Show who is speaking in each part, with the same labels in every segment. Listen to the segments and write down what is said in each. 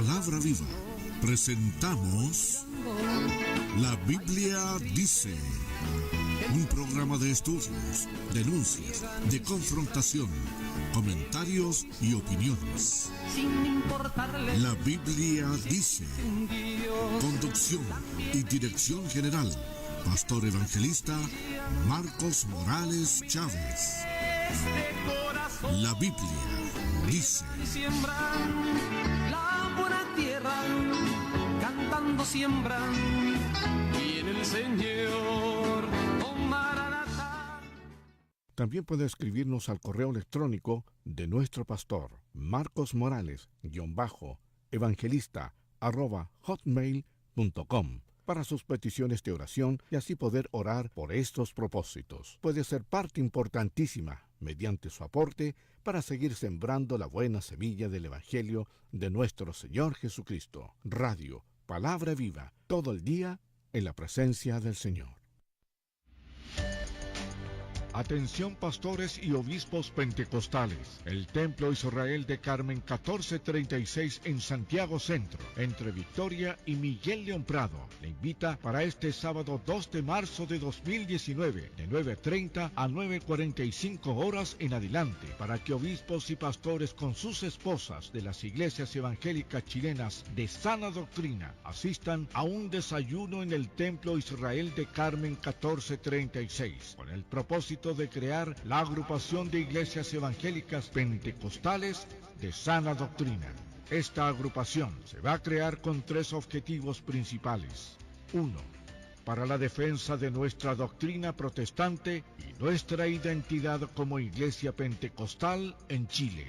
Speaker 1: Palabra Viva, presentamos La Biblia Dice, un programa de estudios, denuncias, de confrontación, comentarios y opiniones. La Biblia Dice, conducción y dirección general, Pastor Evangelista Marcos Morales Chávez. La Biblia Dice.
Speaker 2: La buena tierra, cantando siembran, viene el Señor, oh Maranatha.
Speaker 3: También puede escribirnos al correo electrónico de nuestro pastor, marcosmorales-evangelista@hotmail.com, para sus peticiones de oración y así poder orar por estos propósitos. Puede ser parte importantísima mediante su aporte para seguir sembrando la buena semilla del Evangelio de nuestro Señor Jesucristo. Radio, Palabra Viva, todo el día en la presencia del Señor. Atención pastores y obispos pentecostales. El Templo Israel de Carmen 1436 en Santiago Centro, entre Victoria y Miguel León Prado, le invita para este sábado 2 de marzo de 2019, de 9:30 a 9:45 horas en adelante, para que obispos y pastores con sus esposas de las iglesias evangélicas chilenas de sana doctrina asistan a un desayuno en el Templo Israel de Carmen 1436, con el propósito de crear la agrupación de iglesias evangélicas pentecostales de sana doctrina. Esta agrupación se va a crear con 3 objetivos principales. 1. Para la defensa de nuestra doctrina protestante y nuestra identidad como iglesia pentecostal en Chile.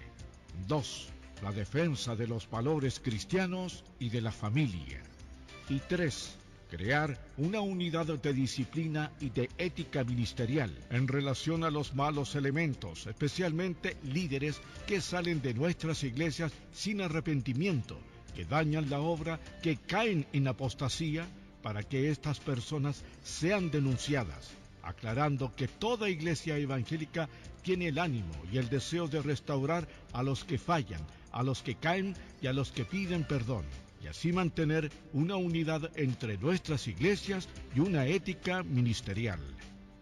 Speaker 3: 2. La defensa de los valores cristianos y de la familia. Y 3. Crear una unidad de disciplina y de ética ministerial en relación a los malos elementos, especialmente líderes que salen de nuestras iglesias sin arrepentimiento, que dañan la obra, que caen en apostasía, para que estas personas sean denunciadas, aclarando que toda iglesia evangélica tiene el ánimo y el deseo de restaurar a los que fallan, a los que caen y a los que piden perdón, y así mantener una unidad entre nuestras iglesias y una ética ministerial.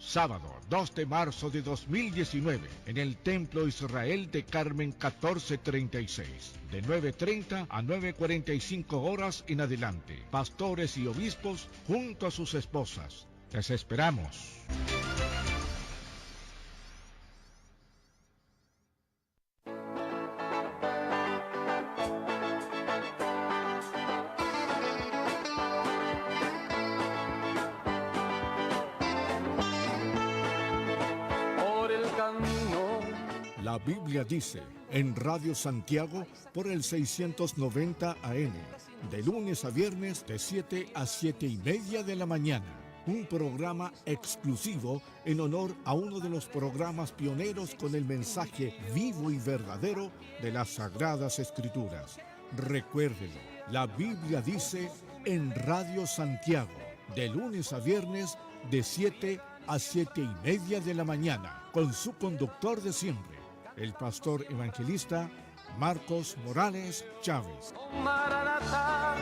Speaker 3: Sábado 2 de marzo de 2019, en el Templo Israel de Carmen 1436, de 9:30 a 9:45 horas en adelante. Pastores y obispos junto a sus esposas. Les esperamos. La Biblia dice, en Radio Santiago por el 690 AM, de lunes a viernes de 7 a 7:30 de la mañana. Un programa exclusivo en honor a uno de los programas pioneros con el mensaje vivo y verdadero de las Sagradas Escrituras. Recuérdelo, la Biblia dice en Radio Santiago, de lunes a viernes de 7 a 7:30 de la mañana, con su conductor de siempre, el pastor evangelista Marcos Morales Chávez.
Speaker 2: Oh Maranatha,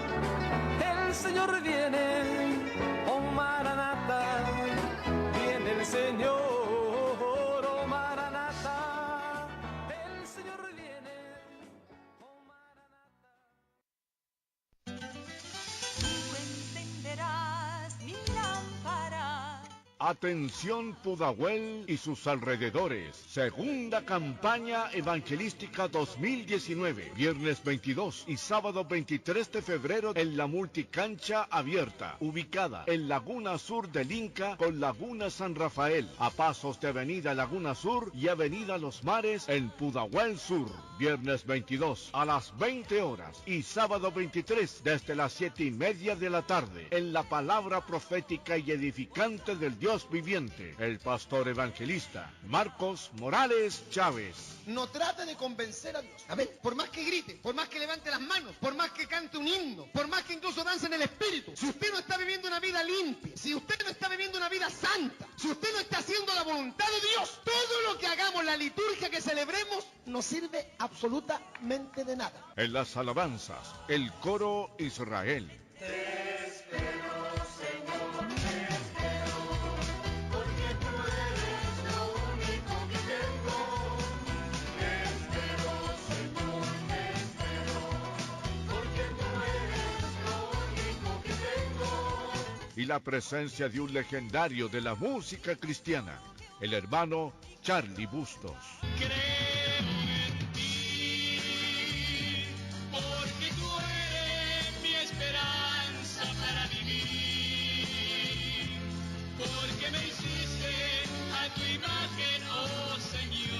Speaker 2: el Señor viene, oh Maranatha, viene el Señor, oh Maranatha, el Señor viene, oh Maranatha.
Speaker 4: Tú encenderás mi lámpara.
Speaker 3: Atención Pudahuel y sus alrededores. Segunda campaña evangelística 2019. Viernes 22 y sábado 23 de febrero en la multicancha abierta, ubicada en Laguna Sur del Inca con Laguna San Rafael, a pasos de Avenida Laguna Sur y Avenida Los Mares en Pudahuel Sur. Viernes 22 a las 20 horas y sábado 23 desde las 7:30 de la tarde en la palabra profética y edificante del Dios Dios viviente, el pastor evangelista Marcos Morales Chávez.
Speaker 5: No trate de convencer a Dios. Amén. Por más que grite, por más que levante las manos, por más que cante un himno, por más que incluso dance en el espíritu, si usted no está viviendo una vida limpia, si usted no está viviendo una vida santa, si usted no está haciendo la voluntad de Dios, todo lo que hagamos, la liturgia que celebremos, no sirve absolutamente de nada.
Speaker 3: En las alabanzas, el coro Israel. Y la presencia de un legendario de la música cristiana, el hermano Charlie Bustos.
Speaker 6: Creo en ti, porque tú eres mi esperanza para vivir, porque me hiciste a tu imagen, oh Señor.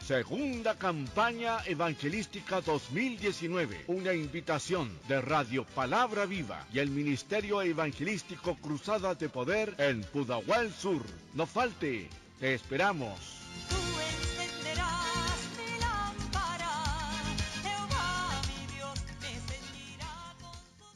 Speaker 3: Segunda campaña evangelística 2019. Una invitación de Radio Palabra Viva y el Ministerio Evangelístico Cruzada de Poder en Pudahuel Sur. No falte, te esperamos.
Speaker 4: Tú encenderás mi lámpara, Jehová mi Dios me ceñirá con sus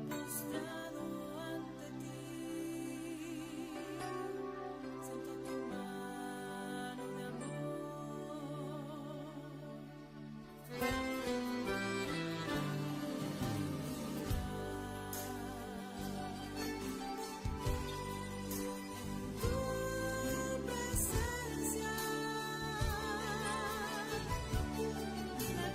Speaker 7: postrado ante ti, siento tu mano de amor. Tu presencia, la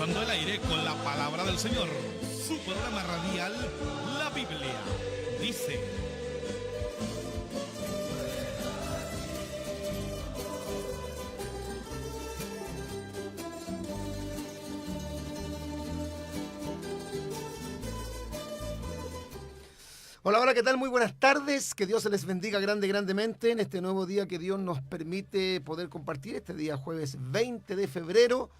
Speaker 8: cruzando el aire con la palabra del Señor. Su programa radial, la Biblia dice.
Speaker 5: Hola, hola, ¿qué tal? Muy buenas tardes. Que Dios se les bendiga grandemente en este nuevo día que Dios nos permite poder compartir. Este día jueves 20 de febrero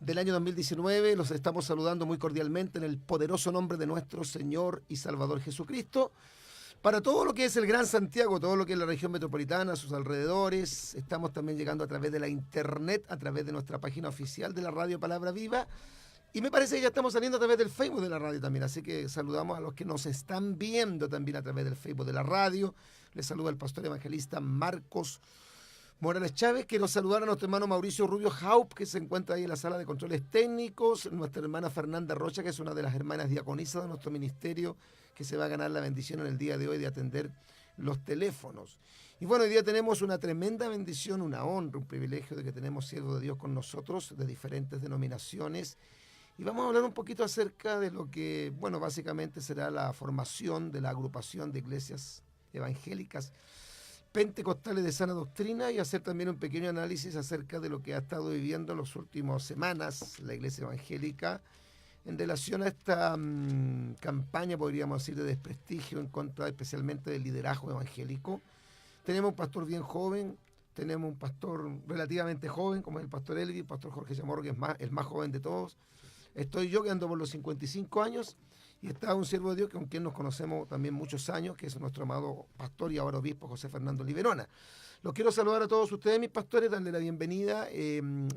Speaker 5: del año 2019. Los estamos saludando muy cordialmente en el poderoso nombre de nuestro Señor y Salvador Jesucristo. Para todo lo que es el Gran Santiago, todo lo que es la región metropolitana, sus alrededores, estamos también llegando a través de la internet, a través de nuestra página oficial de la Radio Palabra Viva. Y me parece que ya estamos saliendo a través del Facebook de la radio también, así que saludamos a los que nos están viendo también a través del Facebook de la radio. Les saluda el pastor evangelista Marcos Morales Chávez. Quiero saludar a nuestro hermano Mauricio Rubio Haupt, que se encuentra ahí en la sala de controles técnicos, nuestra hermana Fernanda Rocha, que es una de las hermanas diaconisas de nuestro ministerio, que se va a ganar la bendición en el día de hoy de atender los teléfonos. Y bueno, hoy día tenemos una tremenda bendición, una honra, un privilegio de que tenemos siervos de Dios con nosotros, de diferentes denominaciones. Y vamos a hablar un poquito acerca de lo que, bueno, básicamente será la formación de la agrupación de iglesias evangélicas pentecostales de sana doctrina y hacer también un pequeño análisis acerca de lo que ha estado viviendo en las últimas semanas la iglesia evangélica en relación a esta campaña, podríamos decir, de desprestigio en contra especialmente del liderazgo evangélico. Tenemos un pastor bien joven, tenemos un pastor relativamente joven, como es el pastor Elvi, el pastor Jorge Chamorro, que es el más joven de todos. Estoy yo, que ando por los 55 años, y está un siervo de Dios con quien nos conocemos también muchos años, que es nuestro amado pastor y ahora obispo José Fernando Liberona. Los quiero saludar a todos ustedes, mis pastores, darle la bienvenida.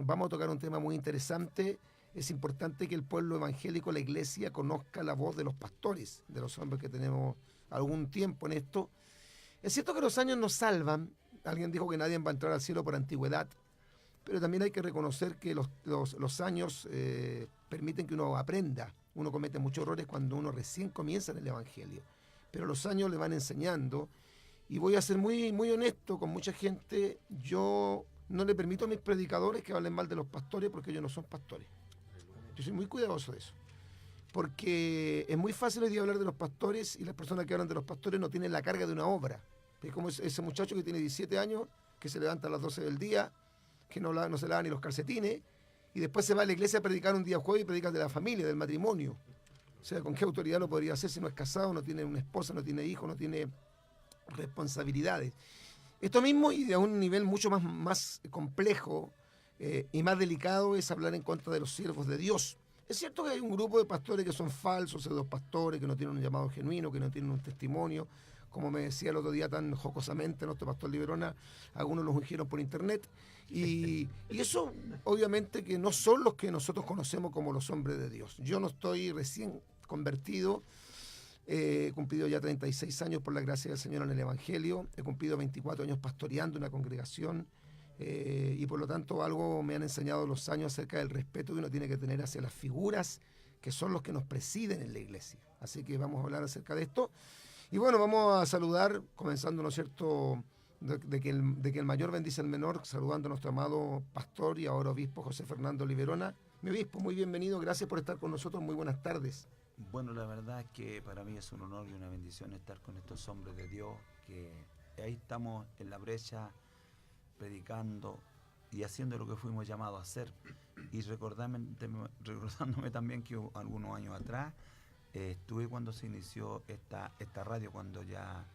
Speaker 5: Vamos a tocar un tema muy interesante. Es importante que el pueblo evangélico, la iglesia, conozca la voz de los pastores, de los hombres que tenemos algún tiempo en esto. Es cierto que los años nos salvan. Alguien dijo que nadie va a entrar al cielo por antigüedad, pero también hay que reconocer que los años permiten que uno aprenda. Uno comete muchos errores cuando uno recién comienza en el Evangelio, pero los años le van enseñando. Y voy a ser muy, muy honesto con mucha gente. Yo no le permito a mis predicadores que hablen mal de los pastores porque ellos no son pastores. Yo soy muy cuidadoso de eso, porque es muy fácil hoy día hablar de los pastores y las personas que hablan de los pastores no tienen la carga de una obra. Es como ese muchacho que tiene 17 años, que se levanta a las 12 del día, que no se lava ni los calcetines, y después se va a la iglesia a predicar un día jueves y predica de la familia, del matrimonio. O sea, ¿con qué autoridad lo podría hacer si no es casado, no tiene una esposa, no tiene hijos, no tiene responsabilidades? Esto mismo, y de un nivel mucho más complejo y más delicado, es hablar en contra de los siervos de Dios. Es cierto que hay un grupo de pastores que son falsos, pseudo-pastores, que no tienen un llamado genuino, que no tienen un testimonio. Como me decía el otro día tan jocosamente nuestro pastor Liberona, algunos los ungieron por internet. Y eso obviamente que no son los que nosotros conocemos como los hombres de Dios. Yo no estoy recién convertido, he cumplido ya 36 años por la gracia del Señor en el Evangelio, he cumplido 24 años pastoreando una congregación y por lo tanto algo me han enseñado los años acerca del respeto que uno tiene que tener hacia las figuras que son los que nos presiden en la iglesia. Así que vamos a hablar acerca de esto. Y bueno, vamos a saludar, comenzando, ¿no es cierto?, de que el mayor bendice al menor, saludando a nuestro amado pastor y ahora obispo José Fernando Liberona. Mi obispo, muy bienvenido, gracias por estar con nosotros, muy buenas tardes.
Speaker 9: Bueno, la verdad es que para mí es un honor y una bendición estar con estos hombres de Dios, que ahí estamos en la brecha, predicando y haciendo lo que fuimos llamados a hacer. Y recordándome también que algunos años atrás, estuve cuando se inició esta radio, cuando ya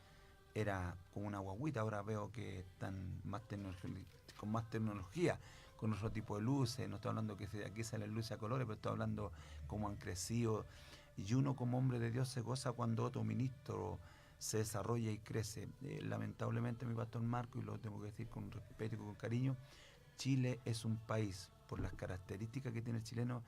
Speaker 9: era como una guaguita. Ahora veo que están con más tecnología, con otro tipo de luces. No estoy hablando que aquí salen luces a colores, pero estoy hablando cómo han crecido. Y uno como hombre de Dios se goza cuando otro ministro se desarrolla y crece. Lamentablemente, mi pastor Marco, y lo tengo que decir con respeto y con cariño, Chile es un país, por las características que tiene el chileno,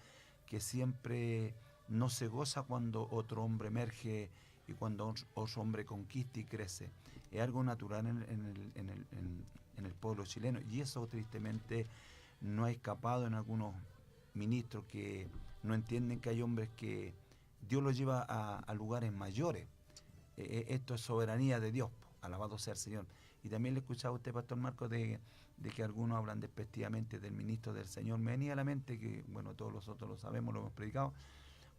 Speaker 9: que siempre no se goza cuando otro hombre emerge y cuando otro hombre conquista y crece. Es algo natural en el pueblo chileno, y eso tristemente no ha escapado en algunos ministros que no entienden que hay hombres que Dios los lleva a lugares mayores. Esto es soberanía de Dios, alabado sea el Señor. Y también le escuchaba a usted, Pastor Marco, de que algunos hablan despectivamente del ministro del Señor. Me venía a la mente que, bueno, todos nosotros lo sabemos, lo hemos predicado,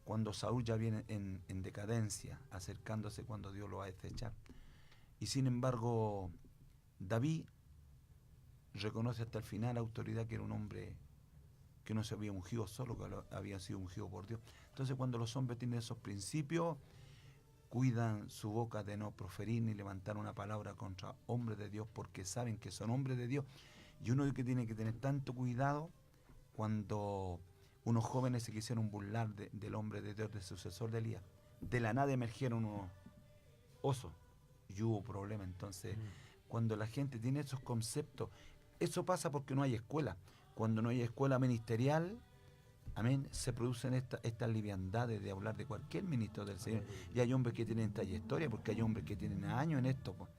Speaker 9: cuando Saúl ya viene en decadencia, acercándose cuando Dios lo va a desechar. Y sin embargo, David reconoce hasta el final la autoridad, que era un hombre que no se había ungido solo, que había sido ungido por Dios. Entonces, cuando los hombres tienen esos principios, cuidan su boca de no proferir ni levantar una palabra contra hombres de Dios, porque saben que son hombres de Dios. Y uno que tiene que tener tanto cuidado cuando unos jóvenes se quisieron burlar del hombre de Dios, del sucesor de Elías. De la nada emergieron unos osos y hubo problema. Entonces, cuando la gente tiene esos conceptos, eso pasa porque no hay escuela. Cuando no hay escuela ministerial, amén, se producen estas liviandades de hablar de cualquier ministro del Señor. Y hay hombres que tienen trayectoria, porque hay hombres que tienen años en esto, pues,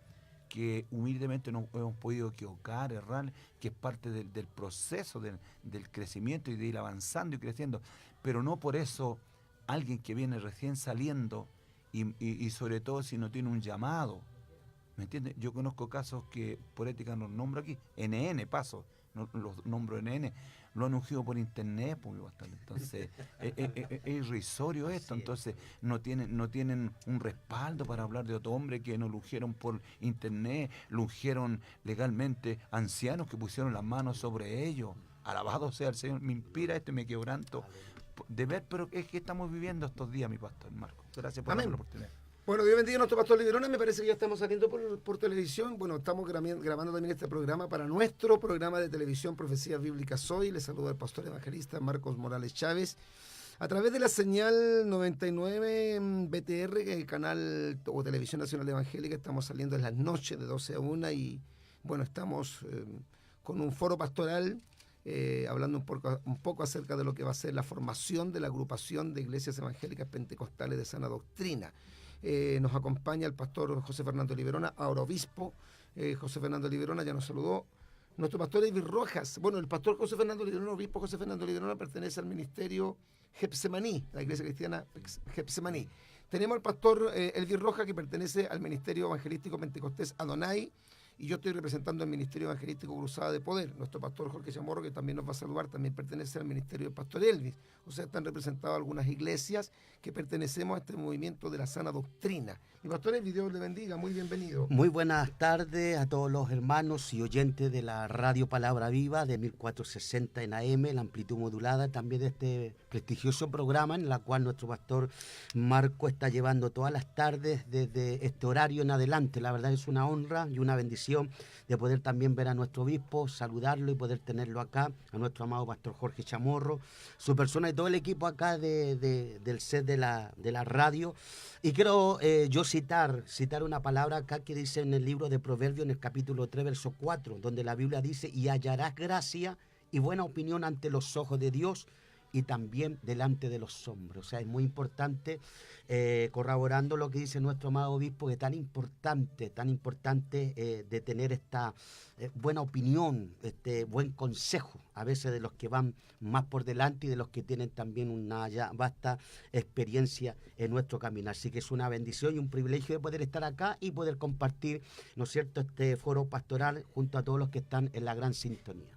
Speaker 9: que humildemente nos hemos podido equivocar, errar, que es parte del proceso del crecimiento y de ir avanzando y creciendo. Pero no por eso alguien que viene recién saliendo y sobre todo si no tiene un llamado, ¿me entiendes? Yo conozco casos que por ética los nombro aquí, NN, paso, no, los nombro NN, lo han ungido por internet, pues, bastante. Entonces es irrisorio esto. Entonces no tienen un respaldo para hablar de otro hombre que no lo ungieron por internet, lo ungieron legalmente ancianos que pusieron las manos sobre ellos. Alabado sea el Señor. Me inspira esto y me quebranto de ver, pero es que estamos viviendo estos días, mi pastor Marco. Gracias por darme la oportunidad.
Speaker 5: Bueno, Dios bendiga a nuestro pastor Liberona. Me parece que ya estamos saliendo por televisión. Bueno, estamos grabando también este programa para nuestro programa de televisión Profecías Bíblicas Hoy. Les saluda el pastor evangelista Marcos Morales Chávez. A través de la señal 99 BTR, el canal o Televisión Nacional Evangélica, estamos saliendo en las noches de 12 a 1 y bueno, estamos con un foro pastoral hablando un poco acerca de lo que va a ser la formación de la agrupación de iglesias evangélicas pentecostales de sana doctrina. Nos acompaña el pastor José Fernando Liberona, ahora obispo. José Fernando Liberona ya nos saludó. Nuestro pastor Elvis Rojas. Bueno, el pastor José Fernando Liberona, obispo José Fernando Liberona, pertenece al ministerio Getsemaní, la iglesia cristiana Getsemaní. Tenemos al pastor Elvis Rojas, que pertenece al ministerio evangelístico pentecostés Adonai, y yo estoy representando el ministerio evangelístico Cruzada de Poder. Nuestro pastor Jorge Chamorro, que también nos va a saludar, también pertenece al ministerio del pastor Elvis. O sea, están representadas algunas iglesias que pertenecemos a este movimiento de la sana doctrina. Mi pastor Elvis, Dios le bendiga, muy bienvenido.
Speaker 10: Muy buenas tardes a todos los hermanos y oyentes de la Radio Palabra Viva de 1460 en AM, la amplitud modulada, también de este prestigioso programa en la cual nuestro pastor Marco está llevando todas las tardes desde este horario en adelante. La verdad es una honra y una bendición de poder también ver a nuestro obispo, saludarlo y poder tenerlo acá, a nuestro amado pastor Jorge Chamorro, su persona y todo el equipo acá del set de la radio. Y quiero yo citar una palabra acá que dice en el libro de Proverbios, en el capítulo 3, verso 4, donde la Biblia dice: y hallarás gracia y buena opinión ante los ojos de Dios y también delante de los hombres. O sea, es muy importante, corroborando lo que dice nuestro amado obispo, que es tan importante de tener esta buena opinión, este buen consejo, a veces de los que van más por delante y de los que tienen también una ya vasta experiencia en nuestro camino. Así que es una bendición y un privilegio de poder estar acá y poder compartir, ¿no es cierto?, este foro pastoral junto a todos los que están en la gran sintonía.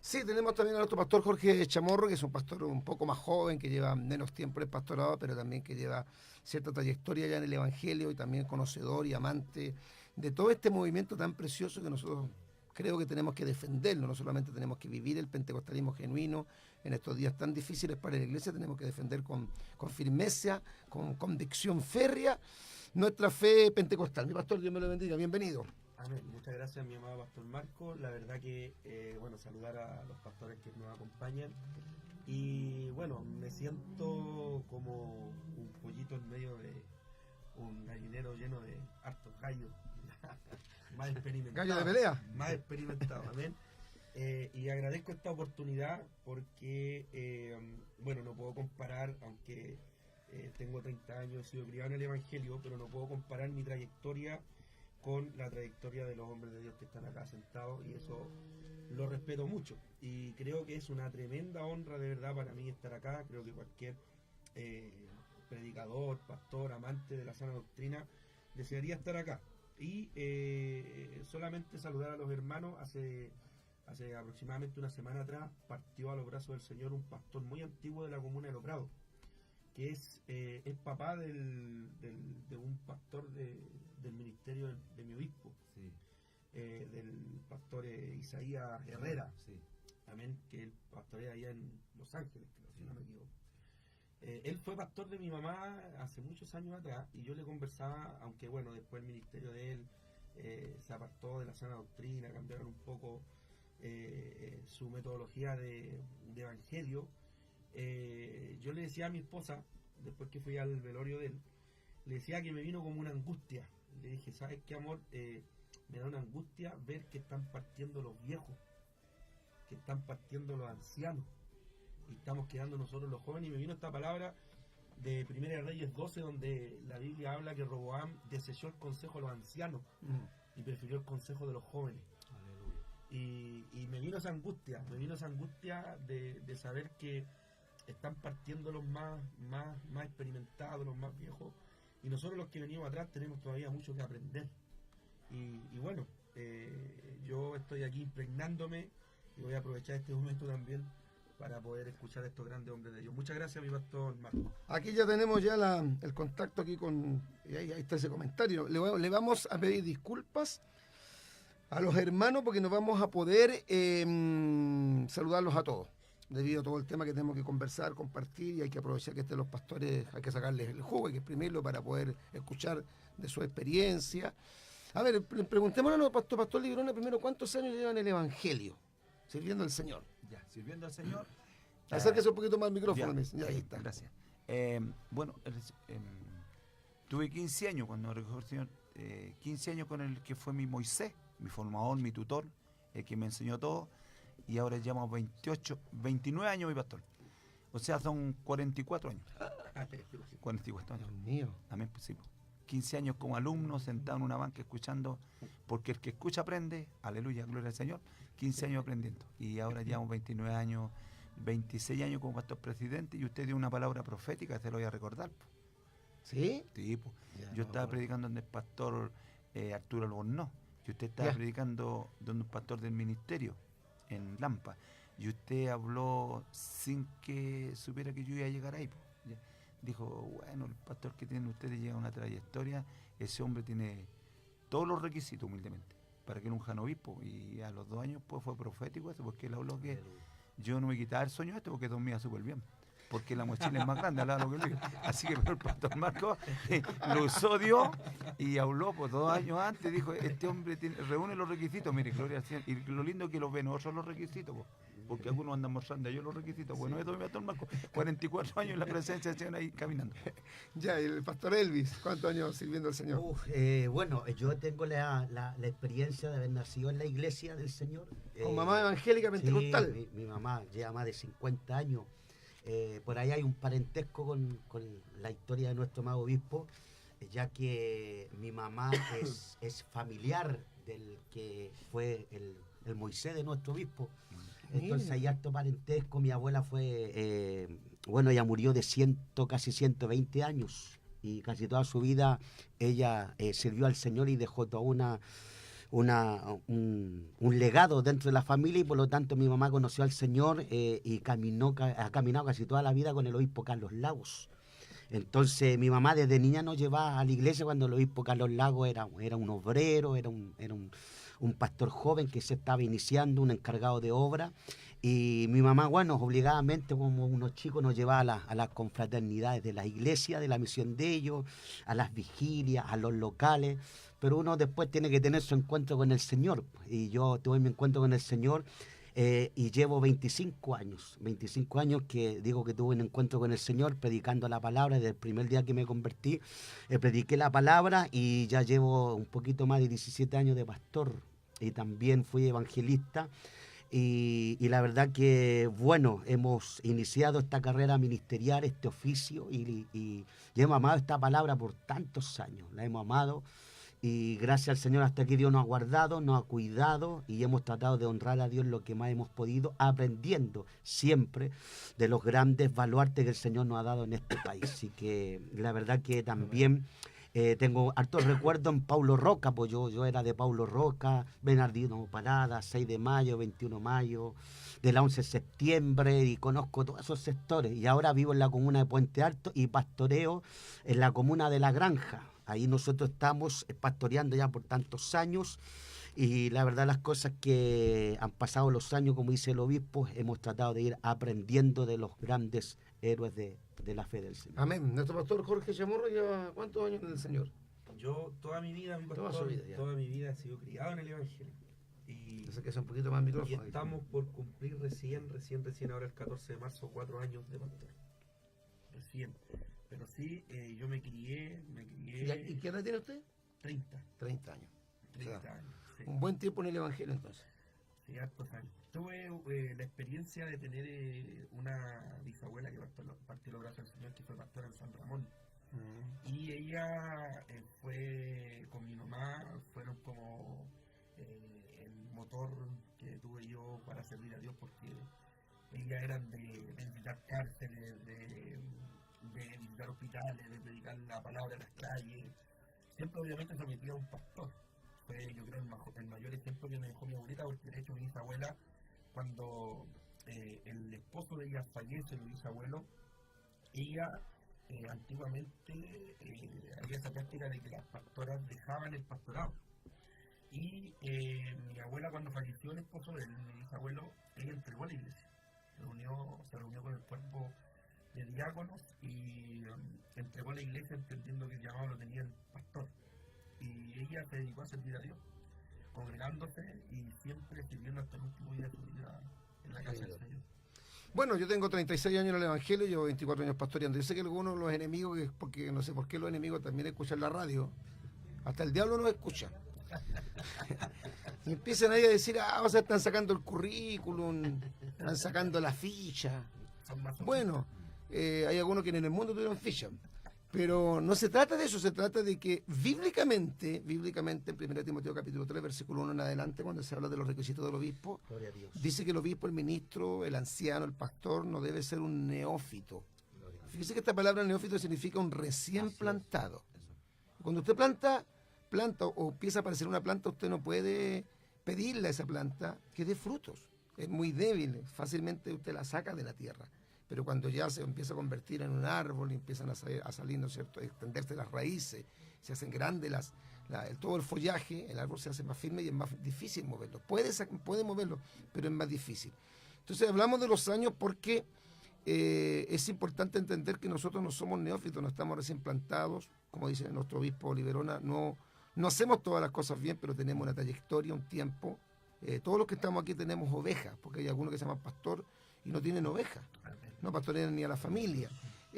Speaker 5: Sí, tenemos también a nuestro pastor Jorge Chamorro, que es un pastor un poco más joven, que lleva menos tiempo en el pastorado, pero también que lleva cierta trayectoria ya en el Evangelio y también conocedor y amante de todo este movimiento tan precioso que nosotros creo que tenemos que defenderlo. No solamente tenemos que vivir el pentecostalismo genuino en estos días tan difíciles para la iglesia, tenemos que defender con firmeza, con convicción férrea nuestra fe pentecostal. Mi pastor, Dios me lo bendiga, bienvenido.
Speaker 11: Amén. Muchas gracias, mi amado pastor Marco. La verdad que, saludar a los pastores que nos acompañan. Y bueno, me siento como un pollito en medio de un gallinero lleno de hartos gallos. Más experimentado.
Speaker 5: ¿Gallo de pelea?
Speaker 11: Más experimentado, amén. Y agradezco esta oportunidad porque, no puedo comparar, aunque tengo 30 años, he sido criado en el Evangelio, pero no puedo comparar mi trayectoria con la trayectoria de los hombres de Dios que están acá sentados, y eso lo respeto mucho. Y creo que es una tremenda honra de verdad para mí estar acá. Creo que cualquier predicador, pastor, amante de la sana doctrina desearía estar acá. Y solamente saludar a los hermanos. Hace aproximadamente una semana atrás partió a los brazos del Señor un pastor muy antiguo de la comuna de Los Prados, que es papá de un pastor del ministerio de mi obispo,
Speaker 9: Sí.
Speaker 11: del pastor Isaías Herrera,
Speaker 9: Sí.
Speaker 11: amén, que él pastorea allá en Los Ángeles, creo, si no me equivoco. Él fue pastor de mi mamá hace muchos años atrás, y yo le conversaba, aunque bueno, después el ministerio de él se apartó de la sana doctrina, cambiaron un poco su metodología de evangelio. Yo le decía a mi esposa, después que fui al velorio de él, le decía que me vino como una angustia. Le dije, ¿sabes qué, amor? Me da una angustia ver que están partiendo los viejos, que están partiendo los ancianos, y estamos quedando nosotros los jóvenes. Y me vino esta palabra de Primera de Reyes 12, donde la Biblia habla que Roboam desechó el consejo de los ancianos y prefirió el consejo de los jóvenes. Y me vino esa angustia de saber que están partiendo los más experimentados, los más viejos, y nosotros los que venimos atrás tenemos todavía mucho que aprender. Y bueno, yo estoy aquí impregnándome, y voy a aprovechar este momento también para poder escuchar a estos grandes hombres de Dios. Muchas gracias, mi pastor Marco.
Speaker 12: Aquí ya tenemos ya el contacto aquí con... Y ahí está ese comentario. Le vamos a pedir disculpas a los hermanos porque no vamos a poder saludarlos a todos, debido a todo el tema que tenemos que conversar, compartir, y hay que aprovechar que estén los pastores, hay que sacarles el jugo, hay que exprimirlo para poder escuchar de su experiencia. A ver, preguntémonos, pastor Librona, primero, ¿cuántos años llevan el Evangelio sirviendo al Señor?
Speaker 9: Ya, sirviendo al Señor.
Speaker 12: Acérquese un poquito más al micrófono.
Speaker 9: Ya,
Speaker 12: ahí está.
Speaker 9: Gracias. Bueno, tuve 15 años cuando me recogió el Señor, 15 años con el que fue mi Moisés, mi formador, mi tutor, el que me enseñó todo, y ahora llevamos 29 años mi pastor. O sea, son 44 años. 44 años.
Speaker 12: Dios mío.
Speaker 9: Amén, pues sí. 15 años como alumno, sentado en una banca escuchando, porque el que escucha aprende, aleluya, gloria al Señor, 15 años aprendiendo. Y ahora llevamos 29 años, 26 años como pastor presidente, y usted dio una palabra profética, se lo voy a recordar.
Speaker 12: ¿Sí?
Speaker 9: Sí, pues.
Speaker 12: Ya,
Speaker 9: Yo estaba predicando donde el pastor Arturo Albornoz, y usted estaba predicando donde un pastor del ministerio, en Lampa, y usted habló sin que supiera que yo iba a llegar ahí, pues. Dijo, bueno, el pastor que tienen ustedes llega a una trayectoria, ese hombre tiene todos los requisitos, humildemente, para que era un janobispo. Y a los 2 años pues fue profético eso, porque él habló que yo no me quitaba el sueño este porque dormía súper bien, porque la mochila es más grande, hablaba lo que le digo. Así que el pastor Marco lo usó Dios y habló pues 2 años antes, dijo, este hombre reúne los requisitos, mire, gloria al Señor. Y lo lindo es que los ven, no son los requisitos, pues, porque algunos andan mostrando ellos los requisitos. Bueno, esto es mi pastor Marco, 44 años en la presencia del Señor ahí caminando.
Speaker 12: Ya, y el pastor Elvis, ¿cuántos años sirviendo al Señor?
Speaker 10: Bueno, yo tengo la experiencia de haber nacido en la iglesia del Señor.
Speaker 12: Con mamá evangélica pentecostal.
Speaker 10: Sí, mi mamá lleva más de 50 años. Por ahí hay un parentesco con la historia de nuestro amado obispo, ya que mi mamá es familiar del que fue el Moisés de nuestro obispo. Entonces hay harto parentesco. Mi abuela fue, ella murió de casi 120 años, y casi toda su vida ella sirvió al Señor y dejó toda un legado dentro de la familia, y por lo tanto mi mamá conoció al Señor y ha caminado casi toda la vida con el obispo Carlos Lagos. Entonces mi mamá desde niña nos llevaba a la iglesia cuando el obispo Carlos Lagos era un obrero, era un pastor joven que se estaba iniciando, un encargado de obra. Y mi mamá, obligadamente, como unos chicos, nos llevaba a las confraternidades de la iglesia, de la misión de ellos, a las vigilias, a los locales. Pero uno después tiene que tener su encuentro con el Señor. Y yo tuve mi encuentro con el Señor y llevo 25 años que digo que tuve un encuentro con el Señor predicando la palabra. Desde el primer día que me convertí, prediqué la palabra, y ya llevo un poquito más de 17 años de pastor, y también fui evangelista. Y la verdad que, hemos iniciado esta carrera ministerial, este oficio, y hemos amado esta palabra por tantos años, la hemos amado, y gracias al Señor hasta aquí Dios nos ha guardado, nos ha cuidado, y hemos tratado de honrar a Dios lo que más hemos podido, aprendiendo siempre de los grandes baluartes que el Señor nos ha dado en este país. Así que la verdad que también Tengo hartos recuerdos en Paulo Roca, pues yo era de Paulo Roca, Bernardino Parada, 6 de mayo, 21 de mayo, de la 11 de septiembre, y conozco todos esos sectores. Y ahora vivo en la comuna de Puente Alto y pastoreo en la comuna de La Granja. Ahí nosotros estamos pastoreando ya por tantos años. Y la verdad las cosas que han pasado los años, como dice el obispo, hemos tratado de ir aprendiendo de los grandes héroes de la fe del Señor.
Speaker 12: Amén. Nuestro pastor Jorge Chamorro lleva ¿cuántos años en el Señor?
Speaker 11: Yo toda mi vida, mi pastor, toda mi vida he sido criado en el Evangelio. Y
Speaker 12: sé que es un poquito más micrófono.
Speaker 11: Y estamos por cumplir recién ahora el 14 de marzo, 4 años de pastor. Recién. Pero sí, yo me crié.
Speaker 12: ¿Y qué edad tiene usted?
Speaker 11: 30.
Speaker 12: 30 años.
Speaker 11: 30 años. Sí.
Speaker 12: Un buen tiempo en el Evangelio entonces.
Speaker 11: Sí, hartos años. Tuve la experiencia de tener una bisabuela que partió los brazos del Señor, que fue pastora en San Ramón. Y ella fue con mi mamá, fueron como el motor que tuve yo para servir a Dios, porque ellas eran de visitar cárceles, de visitar hospitales, de predicar la palabra en las calles. Siempre obviamente sometía a un pastor. Fue, yo creo, el mayor ejemplo que me dejó mi abuelita, porque de hecho mi bisabuela, cuando el esposo de ella fallece, mi bisabuelo, ella antiguamente había esa práctica de que las pastoras dejaban el pastorado. Y mi abuela, cuando falleció el esposo de mi bisabuelo, ella entregó la iglesia. Se reunió con el cuerpo de diáconos y entregó la iglesia entendiendo que el llamado lo tenía el pastor. Y ella se dedicó a servir a Dios, congregándose y siempre sirviendo hasta el último día de su vida en la casa del Señor.
Speaker 12: Bueno, yo tengo 36 años en el Evangelio, llevo 24 años pastoreando. Yo sé que algunos de los enemigos, porque no sé por qué los enemigos también escuchan la radio, hasta el diablo nos escucha. Y empiezan ahí a decir, o sea, están sacando el currículum, están sacando la ficha. Bueno, hay algunos que en el mundo tuvieron ficha. Pero no se trata de eso, se trata de que bíblicamente en 1 Timoteo capítulo 3, versículo 1 en adelante, cuando se habla de los requisitos del obispo, dice que el obispo, el ministro, el anciano, el pastor, no debe ser un neófito. Fíjese que esta palabra neófito significa un recién plantado. Cuando usted planta o empieza a aparecer una planta, usted no puede pedirle a esa planta que dé frutos. Es muy débil, fácilmente usted la saca de la tierra. Pero cuando ya se empieza a convertir en un árbol y empiezan a salir, ¿no es cierto?, a extenderse las raíces, se hacen grandes todo el follaje, el árbol se hace más firme y es más difícil moverlo. Puede moverlo, pero es más difícil. Entonces hablamos de los años porque es importante entender que nosotros no somos neófitos, no estamos recién plantados, como dice nuestro obispo Liberona, no hacemos todas las cosas bien, pero tenemos una trayectoria, un tiempo. Todos los que estamos aquí tenemos ovejas, porque hay algunos que se llaman pastor y no tienen ovejas, no pastorean ni a la familia.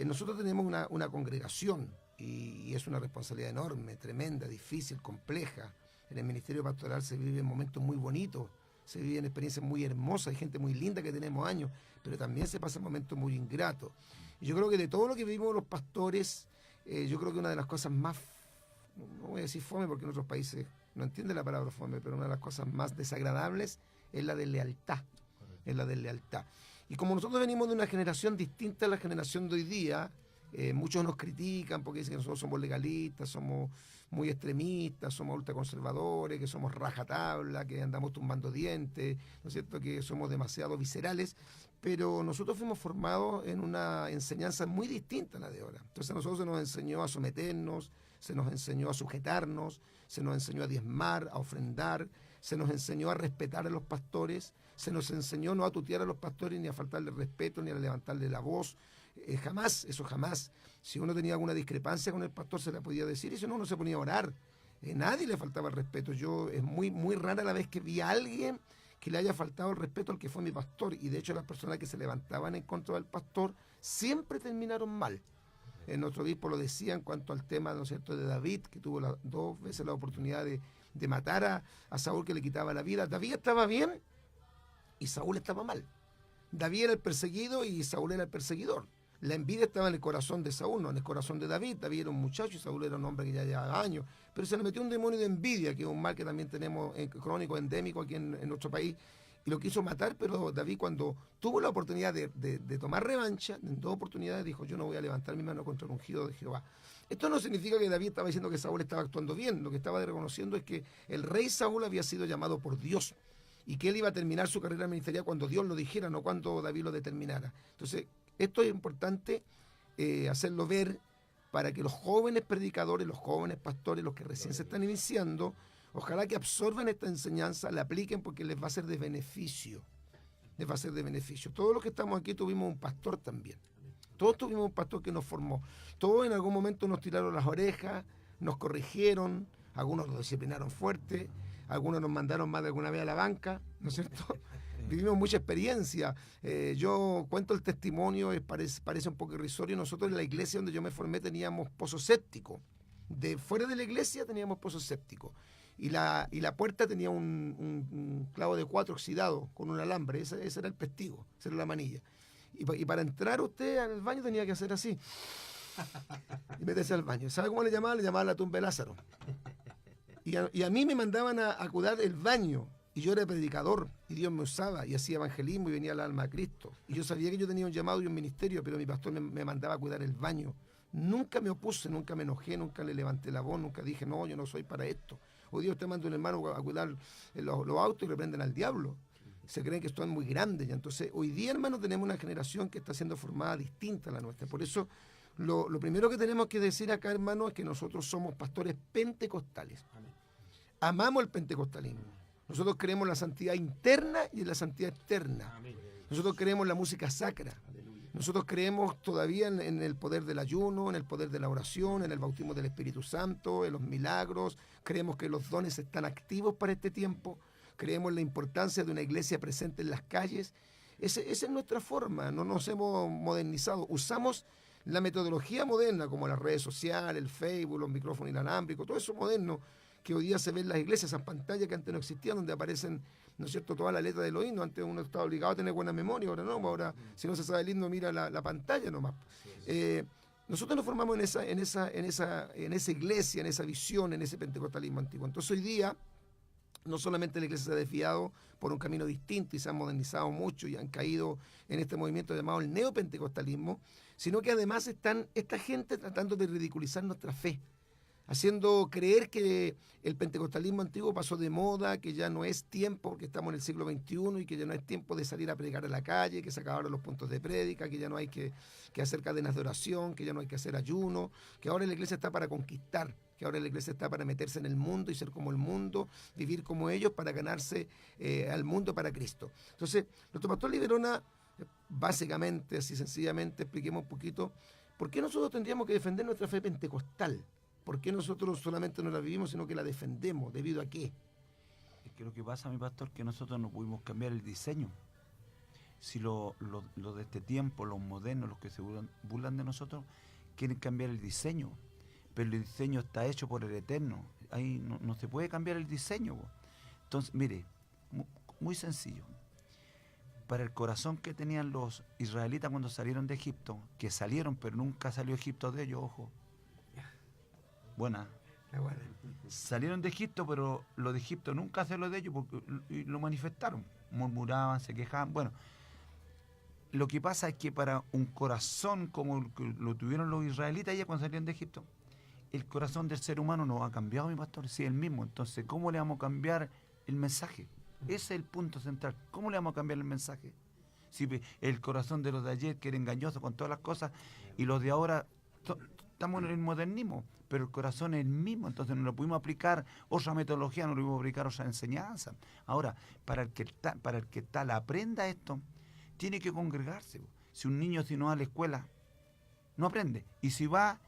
Speaker 12: Nosotros tenemos una congregación y es una responsabilidad enorme, tremenda, difícil, compleja. En el ministerio pastoral se viven momentos muy bonitos, se viven experiencias muy hermosas, hay gente muy linda que tenemos años, pero también se pasan momentos muy ingratos. Y yo creo que de todo lo que vivimos los pastores, yo creo que una de las cosas más, no voy a decir fome porque en otros países no entiende la palabra fome, pero una de las cosas más desagradables es la de lealtad. Es la de lealtad. Y como nosotros venimos de una generación distinta a la generación de hoy día, muchos nos critican porque dicen que nosotros somos legalistas, somos muy extremistas, somos ultraconservadores, que somos rajatabla, que andamos tumbando dientes, ¿no es cierto?, que somos demasiado viscerales, pero nosotros fuimos formados en una enseñanza muy distinta a la de ahora. Entonces a nosotros se nos enseñó a someternos, se nos enseñó a sujetarnos, se nos enseñó a diezmar, a ofrendar, se nos enseñó a respetar a los pastores, se nos enseñó no a tutear a los pastores, ni a faltarle respeto, ni a levantarle la voz. Jamás, eso jamás. Si uno tenía alguna discrepancia con el pastor, se la podía decir, y si no, uno se ponía a orar. Nadie le faltaba el respeto. Es muy, muy rara la vez que vi a alguien que le haya faltado el respeto al que fue mi pastor. Y de hecho las personas que se levantaban en contra del pastor siempre terminaron mal. Nuestro obispo lo decía en cuanto al tema, ¿no es cierto?, de David, que tuvo 2 veces la oportunidad de matar a Saúl, que le quitaba la vida. David estaba bien y Saúl estaba mal. David era el perseguido y Saúl era el perseguidor. La envidia estaba en el corazón de Saúl, no en el corazón de David. David era un muchacho y Saúl era un hombre que ya llevaba años. Pero se le metió un demonio de envidia, que es un mal que también tenemos crónico, endémico aquí en nuestro país. y lo quiso matar, pero David, cuando tuvo la oportunidad de tomar revancha, en dos oportunidades dijo: yo no voy a levantar mi mano contra el ungido de Jehová. Esto no significa que David estaba diciendo que Saúl estaba actuando bien. Lo que estaba reconociendo es que el rey Saúl había sido llamado por Dios y que él iba a terminar su carrera ministerial cuando Dios lo dijera, no cuando David lo determinara. Entonces, esto es importante hacerlo ver, para que los jóvenes predicadores, los jóvenes pastores, los que recién se están iniciando, ojalá que absorban esta enseñanza, la apliquen, porque les va a ser de beneficio. Les va a ser de beneficio. Todos los que estamos aquí tuvimos un pastor también. Todos tuvimos un pastor que nos formó. Todos en algún momento nos tiraron las orejas, nos corrigieron, algunos nos disciplinaron fuerte, algunos nos mandaron más de alguna vez a la banca, ¿no es cierto? Vivimos mucha experiencia. Yo cuento el testimonio, parece un poco irrisorio. Nosotros en la iglesia donde yo me formé teníamos pozo séptico. De fuera de la iglesia teníamos pozo séptico. Y la puerta tenía un clavo de 4 oxidado con un alambre. Ese era el testigo, esa era la manilla. Y para entrar usted al baño tenía que hacer así. Y meterse al baño. ¿Sabe cómo le llamaban? Le llamaban la tumba de Lázaro. Y a mí me mandaban a cuidar el baño. Y yo era predicador, y Dios me usaba, y hacía evangelismo, y venía al alma a Cristo. Y yo sabía que yo tenía un llamado y un ministerio, pero mi pastor me mandaba a cuidar el baño. Nunca me opuse, nunca me enojé, nunca le levanté la voz, nunca dije: no, yo no soy para esto. Hoy Dios te manda un hermano a cuidar los autos y reprenden al diablo. Se creen que están muy grandes. Ya. Entonces, hoy día, hermano, tenemos una generación que está siendo formada distinta a la nuestra. Por eso, lo primero que tenemos que decir acá, hermano, es que nosotros somos pastores pentecostales. Amamos el pentecostalismo. Nosotros creemos en la santidad interna y en la santidad externa. Nosotros creemos en la música sacra. Nosotros creemos todavía en el poder del ayuno, en el poder de la oración, en el bautismo del Espíritu Santo, en los milagros. Creemos que los dones están activos para este tiempo. Creemos en la importancia de una iglesia presente en las calles. Esa es nuestra forma, no nos hemos modernizado. Usamos la metodología moderna, como las redes sociales, el Facebook, los micrófonos inalámbricos, todo eso moderno que hoy día se ve en las iglesias, esas pantallas que antes no existían, donde aparecen, ¿no es cierto?, toda la letra de los himnos. Antes uno estaba obligado a tener buena memoria, ahora no, ahora si no se sabe el himno, mira la pantalla nomás. Nosotros nos formamos en esa iglesia, en esa visión, en ese pentecostalismo antiguo. Entonces hoy día, no solamente la iglesia se ha desviado por un camino distinto y se han modernizado mucho y han caído en este movimiento llamado el neopentecostalismo, sino que además están esta gente tratando de ridiculizar nuestra fe, haciendo creer que el pentecostalismo antiguo pasó de moda, que ya no es tiempo, porque estamos en el siglo XXI y que ya no es tiempo de salir a predicar a la calle, que se acabaron los puntos de prédica, que ya no hay que hacer cadenas de oración, que ya no hay que hacer ayuno, que ahora la iglesia está para conquistar, que ahora la iglesia está para meterse en el mundo y ser como el mundo, vivir como ellos para ganarse al mundo para Cristo. Entonces, nuestro pastor Liberona, básicamente, así sencillamente, expliquemos un poquito, ¿por qué nosotros tendríamos que defender nuestra fe pentecostal? ¿Por qué nosotros solamente no la vivimos, sino que la defendemos? ¿Debido a qué?
Speaker 9: Es que lo que pasa, mi pastor, que nosotros no pudimos cambiar el diseño. Si lo de este tiempo, los modernos, los que se burlan de nosotros, quieren cambiar el diseño. Pero el diseño está hecho por el Eterno. Ahí no se puede cambiar el diseño. Entonces, mire, muy sencillo. Para el corazón que tenían los israelitas cuando salieron de Egipto, que salieron, pero nunca salió Egipto de ellos, ojo. Buena. Salieron de Egipto, pero lo de Egipto nunca hace lo de ellos porque lo manifestaron. Murmuraban, se quejaban. Bueno, lo que pasa es que para un corazón como el que lo tuvieron los israelitas ya cuando salieron de Egipto, el corazón del ser humano no ha cambiado, mi pastor, sí, el mismo. Entonces, ¿cómo le vamos a cambiar el mensaje? Ese es el punto central. ¿Cómo le vamos a cambiar el mensaje? Si el corazón de los de ayer, que era engañoso con todas las cosas, y los de ahora, estamos en el modernismo, pero el corazón es el mismo, entonces no lo pudimos aplicar otra metodología, no lo pudimos aplicar otra enseñanza. Ahora, para el que tal aprenda esto, tiene que congregarse. Si un niño si no va a la escuela, no aprende. Y si va,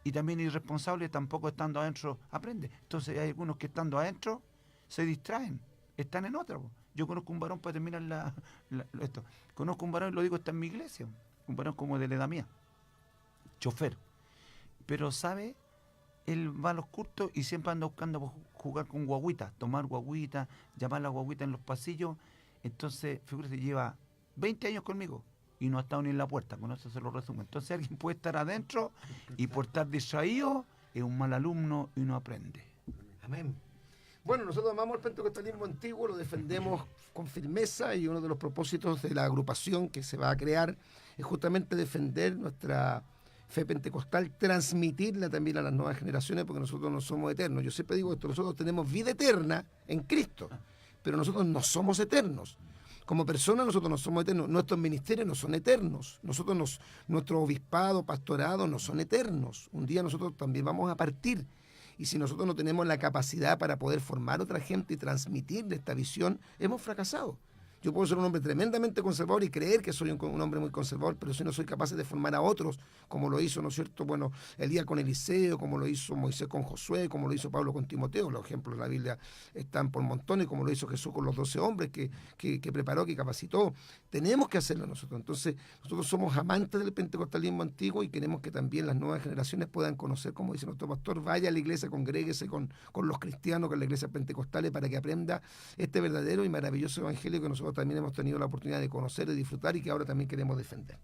Speaker 9: y también irresponsable, tampoco estando adentro, aprende. Entonces hay algunos que estando adentro se distraen, están en otra. Yo conozco un varón, para terminar esto, conozco un varón, lo digo, está en mi iglesia, un varón como de la edad mía, chofer. Pero sabe, él va a los cultos y siempre anda buscando jugar con guaguitas, tomar guaguitas, llamar a la guaguita en los pasillos. Entonces, fíjate, lleva 20 años conmigo y no ha estado ni en la puerta, con eso se lo resumo. Entonces alguien puede estar adentro y por estar distraído es un mal alumno y no aprende.
Speaker 12: Amén. Bueno, nosotros amamos el pentecostalismo antiguo, lo defendemos con firmeza y uno de los propósitos de la agrupación que se va a crear es justamente defender nuestra fe pentecostal, transmitirla también a las nuevas generaciones, porque nosotros no somos eternos. Yo siempre digo esto, nosotros tenemos vida eterna en Cristo, pero nosotros no somos eternos. Como personas nosotros no somos eternos, nuestros ministerios no son eternos, nuestro obispado, pastorado no son eternos. Un día nosotros también vamos a partir. Y si nosotros no tenemos la capacidad para poder formar otra gente y transmitirle esta visión, hemos fracasado. Yo puedo ser un hombre tremendamente conservador y creer que soy un hombre muy conservador, pero si no soy capaz de formar a otros, como lo hizo, ¿no es cierto?, bueno, Elías con Eliseo, como lo hizo Moisés con Josué, como lo hizo Pablo con Timoteo. Los ejemplos de la Biblia están por montones, como lo hizo Jesús con los 12 hombres que preparó, que capacitó. Tenemos que hacerlo nosotros. Entonces, nosotros somos amantes del pentecostalismo antiguo y queremos que también las nuevas generaciones puedan conocer, como dice nuestro pastor, vaya a la iglesia, congréguese con los cristianos, con la iglesia pentecostales, para que aprenda este verdadero y maravilloso evangelio que nosotros también hemos tenido la oportunidad de conocer, de disfrutar y que ahora también queremos defender.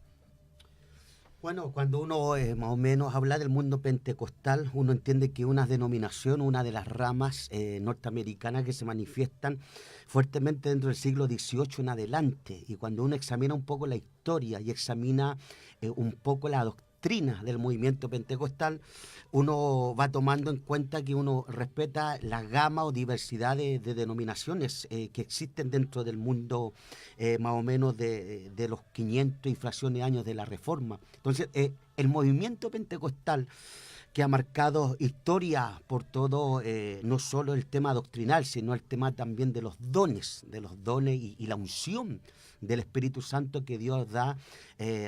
Speaker 10: Bueno, cuando uno más o menos habla del mundo pentecostal, uno entiende que una denominación, una de las ramas norteamericanas que se manifiestan fuertemente dentro del siglo XVIII en adelante. Y cuando uno examina un poco la historia y examina un poco la doctrina del movimiento pentecostal, uno va tomando en cuenta que uno respeta la gama o diversidad de denominaciones que existen dentro del mundo más o menos de los 500 y fracciones años de la Reforma. Entonces, el movimiento pentecostal, que ha marcado historia por todo, no solo el tema doctrinal, sino el tema también de los dones y la unción del Espíritu Santo que Dios da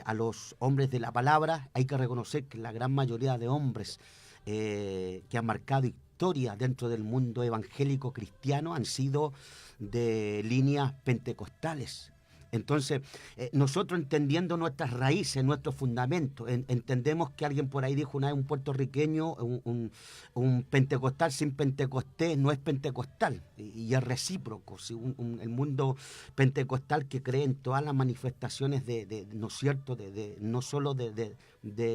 Speaker 10: a los hombres de la palabra. Hay que reconocer que la gran mayoría de hombres que han marcado historia dentro del mundo evangélico cristiano han sido de líneas pentecostales. Entonces, nosotros entendiendo nuestras raíces, nuestros fundamentos, entendemos que alguien por ahí dijo una vez, un puertorriqueño, un pentecostal sin pentecostés no es pentecostal, y es recíproco. ¿Sí? El mundo pentecostal que cree en todas las manifestaciones ¿no es cierto?, no solo de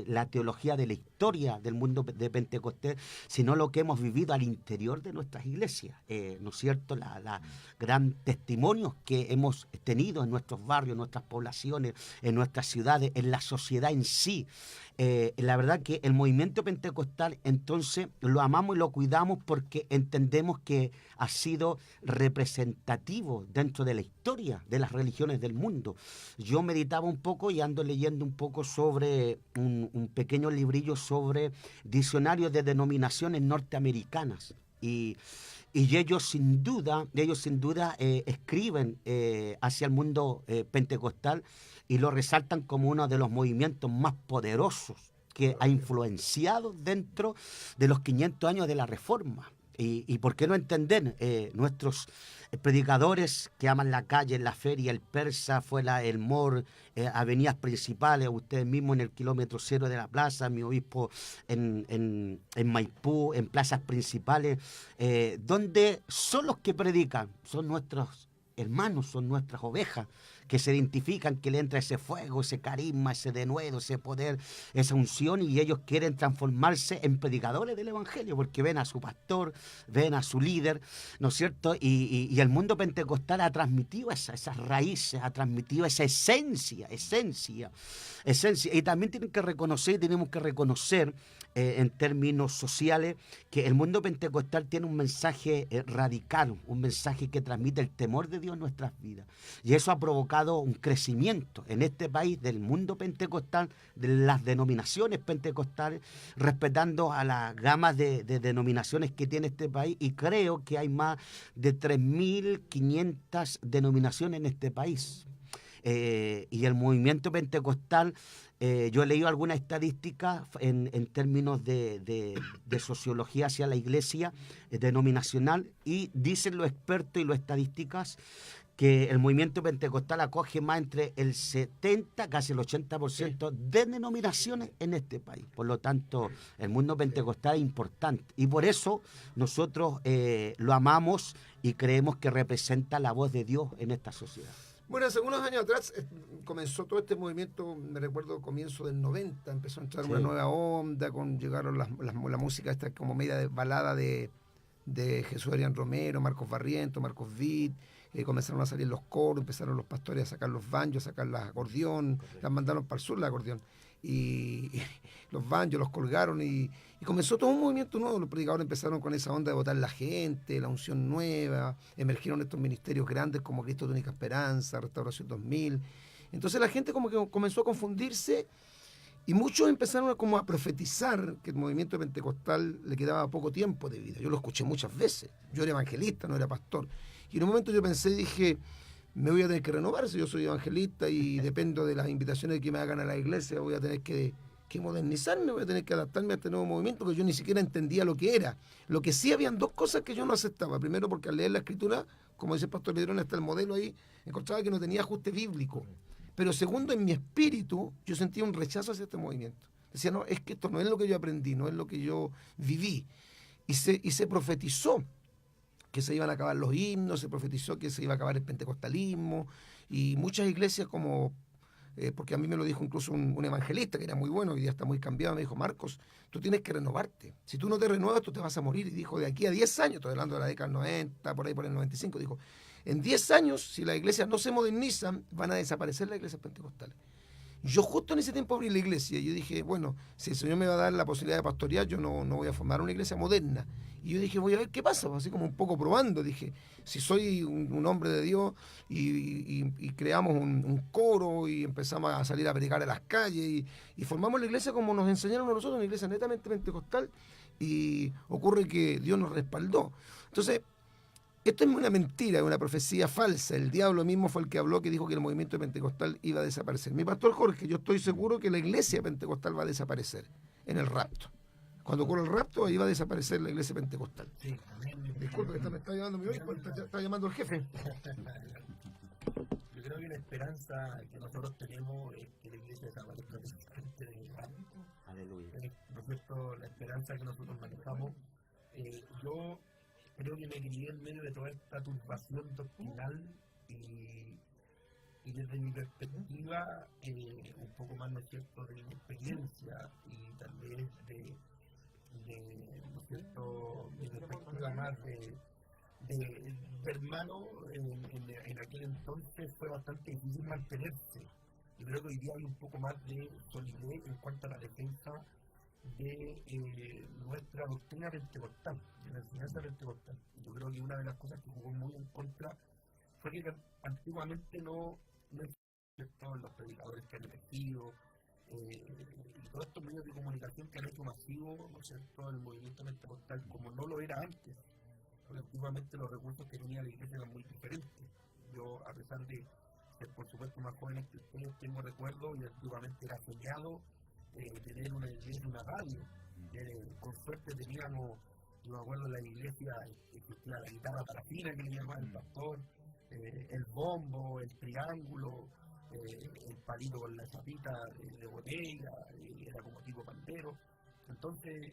Speaker 10: la teología de la historia del mundo de Pentecostés, sino lo que hemos vivido al interior de nuestras iglesias, ¿no es cierto?, la gran testimonios que hemos tenido en nuestros barrios, en nuestras poblaciones, en nuestras ciudades, en la sociedad en sí. La verdad que el movimiento pentecostal entonces lo amamos y lo cuidamos porque entendemos que ha sido representativo dentro de la historia de las religiones del mundo. Yo meditaba un poco y ando leyendo un poco sobre un pequeño librillo sobre diccionarios de denominaciones norteamericanas y ellos sin duda escriben hacia el mundo pentecostal y lo resaltan como uno de los movimientos más poderosos que ha influenciado dentro de los 500 años de la Reforma. Y por qué no entender, nuestros predicadores que aman la calle, la feria, el persa, el mor, avenidas principales, ustedes mismos en el kilómetro cero de la plaza, mi obispo en Maipú, en plazas principales, donde son los que predican, son nuestros hermanos, son nuestras ovejas, que se identifican, que le entra ese fuego, ese carisma, ese denuedo, ese poder, esa unción, y ellos quieren transformarse en predicadores del Evangelio, porque ven a su pastor, ven a su líder, ¿no es cierto? Y el mundo pentecostal ha transmitido esas raíces, ha transmitido esa esencia, y también tenemos que reconocer en términos sociales que el mundo pentecostal tiene un mensaje radical, un mensaje que transmite el temor de Dios en nuestras vidas, y eso ha provocado un crecimiento en este país del mundo pentecostal, de las denominaciones pentecostales, respetando a las gamas de denominaciones que tiene este país, y creo que hay más de 3.500 denominaciones en este país. Y el movimiento pentecostal, yo he leído algunas estadísticas en términos de sociología hacia la iglesia denominacional, y dicen los expertos y los estadísticas que el movimiento pentecostal acoge más entre el 70, casi el 80% de denominaciones en este país. Por lo tanto, el mundo pentecostal es importante. Y por eso nosotros lo amamos y creemos que representa la voz de Dios en esta sociedad.
Speaker 12: Bueno, hace unos años atrás comenzó todo este movimiento, me recuerdo, comienzo del 90, empezó a entrar una nueva onda, llegaron la música esta como media de balada de de Jesús Adrián Romero, Marcos Barriento, Marcos Vid, comenzaron a salir los coros, empezaron los pastores a sacar los banjos, a sacar las acordeón, las mandaron para el sur la acordeón, y los banjos los colgaron y comenzó todo un movimiento nuevo. Los predicadores empezaron con esa onda de votar la gente, la unción nueva, emergieron estos ministerios grandes como Cristo de Única Esperanza, Restauración 2000. Entonces la gente como que comenzó a confundirse y muchos empezaron como a profetizar que el movimiento pentecostal le quedaba poco tiempo de vida. Yo lo escuché muchas veces. Yo era evangelista, no era pastor. Y en un momento yo pensé, dije, me voy a tener que renovar. Si yo soy evangelista y dependo de las invitaciones que me hagan a la iglesia, voy a tener que modernizarme, voy a tener que adaptarme a este nuevo movimiento, que yo ni siquiera entendía lo que era. Lo que sí, habían dos cosas que yo no aceptaba. Primero, porque al leer la Escritura, como dice el pastor Ledrón, hasta el modelo ahí, encontraba que no tenía ajuste bíblico. Pero segundo, en mi espíritu, yo sentía un rechazo hacia este movimiento. Decía, no, es que esto no es lo que yo aprendí, no es lo que yo viví. Y se profetizó que se iban a acabar los himnos, se profetizó que se iba a acabar el pentecostalismo, y muchas iglesias como, porque a mí me lo dijo incluso un evangelista que era muy bueno, hoy día está muy cambiado, me dijo, Marcos, tú tienes que renovarte. Si tú no te renuevas, tú te vas a morir. Y dijo, de aquí a 10 años, estoy hablando de la década 90, por ahí por el 95, dijo, en 10 años, si las iglesias no se modernizan, van a desaparecer las iglesias pentecostales. Yo justo en ese tiempo abrí la iglesia y yo dije, bueno, si el Señor me va a dar la posibilidad de pastorear, yo no voy a formar una iglesia moderna. Y yo dije, voy a ver qué pasa, así como un poco probando. Dije, si soy un hombre de Dios y creamos un coro y empezamos a salir a predicar a las calles y formamos la iglesia como nos enseñaron a nosotros, una iglesia netamente pentecostal, y ocurre que Dios nos respaldó. Entonces, esto es una mentira, es una profecía falsa. El diablo mismo fue el que habló, que dijo que el movimiento pentecostal iba a desaparecer. Mi pastor Jorge, yo estoy seguro que la iglesia pentecostal va a desaparecer en el rapto. Cuando ocurra el rapto, ahí va a desaparecer la iglesia pentecostal.
Speaker 11: Sí.
Speaker 12: Disculpe, que me está llamando mi hijo, está llamando el jefe.
Speaker 11: Yo creo que la esperanza que nosotros tenemos es que la iglesia desaparezca precisamente del rapto.
Speaker 10: Aleluya.
Speaker 11: Por cierto, la esperanza que nosotros manejamos, yo creo que me crié en medio de toda esta turbación doctrinal y desde mi perspectiva, un poco más, ¿no es cierto?, de mi experiencia y tal vez de ¿no es cierto?, mi perspectiva más de hermano, en aquel entonces fue bastante difícil mantenerse. Yo creo que hoy día hay un poco más de solidez en cuanto a la defensa de nuestra doctrina pentecostal, de la enseñanza pentecostal. Yo creo que una de las cosas que jugó muy en contra fue que antiguamente no existían los predicadores que han elegido, y todos estos medios de comunicación que han hecho masivo, ¿no es cierto?, el movimiento pentecostal, como no lo era antes, porque antiguamente los recursos que tenía la iglesia eran muy diferentes. Yo, a pesar de ser por supuesto más jóvenes que ustedes, tengo recuerdos y antiguamente era soñado tener una iglesia, una radio. Con suerte teníamos, yo me acuerdo, en la iglesia existía la guitarra parafina que le llamaba el pastor, el bombo, el triángulo, el palito con la chapita de botella, era como tipo pandero. Entonces,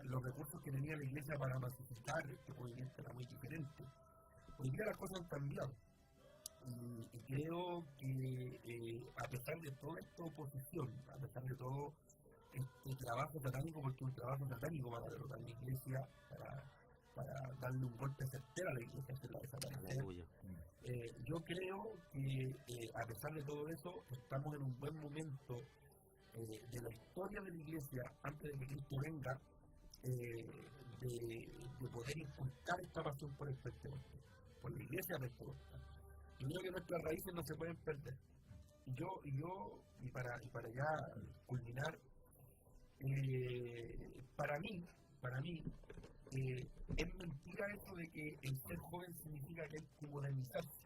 Speaker 11: los recursos que tenía la iglesia para masificar este movimiento era muy diferente. Hoy día las cosas han cambiado. Y creo que a pesar de toda esta oposición, a pesar de todo este trabajo satánico, porque es un trabajo satánico para derrotar la iglesia, para darle un golpe certero a la iglesia, hacerla desaparecer. Yo creo que a pesar de todo eso, estamos en un buen momento de la historia de la iglesia, antes de que Cristo venga, de poder inculcar esta pasión por el pentecostal, por la iglesia pentecostal. Yo creo que nuestras raíces no se pueden perder. Y para ya culminar, para mí, es mentira eso de que el ser joven significa que hay que modernizarse.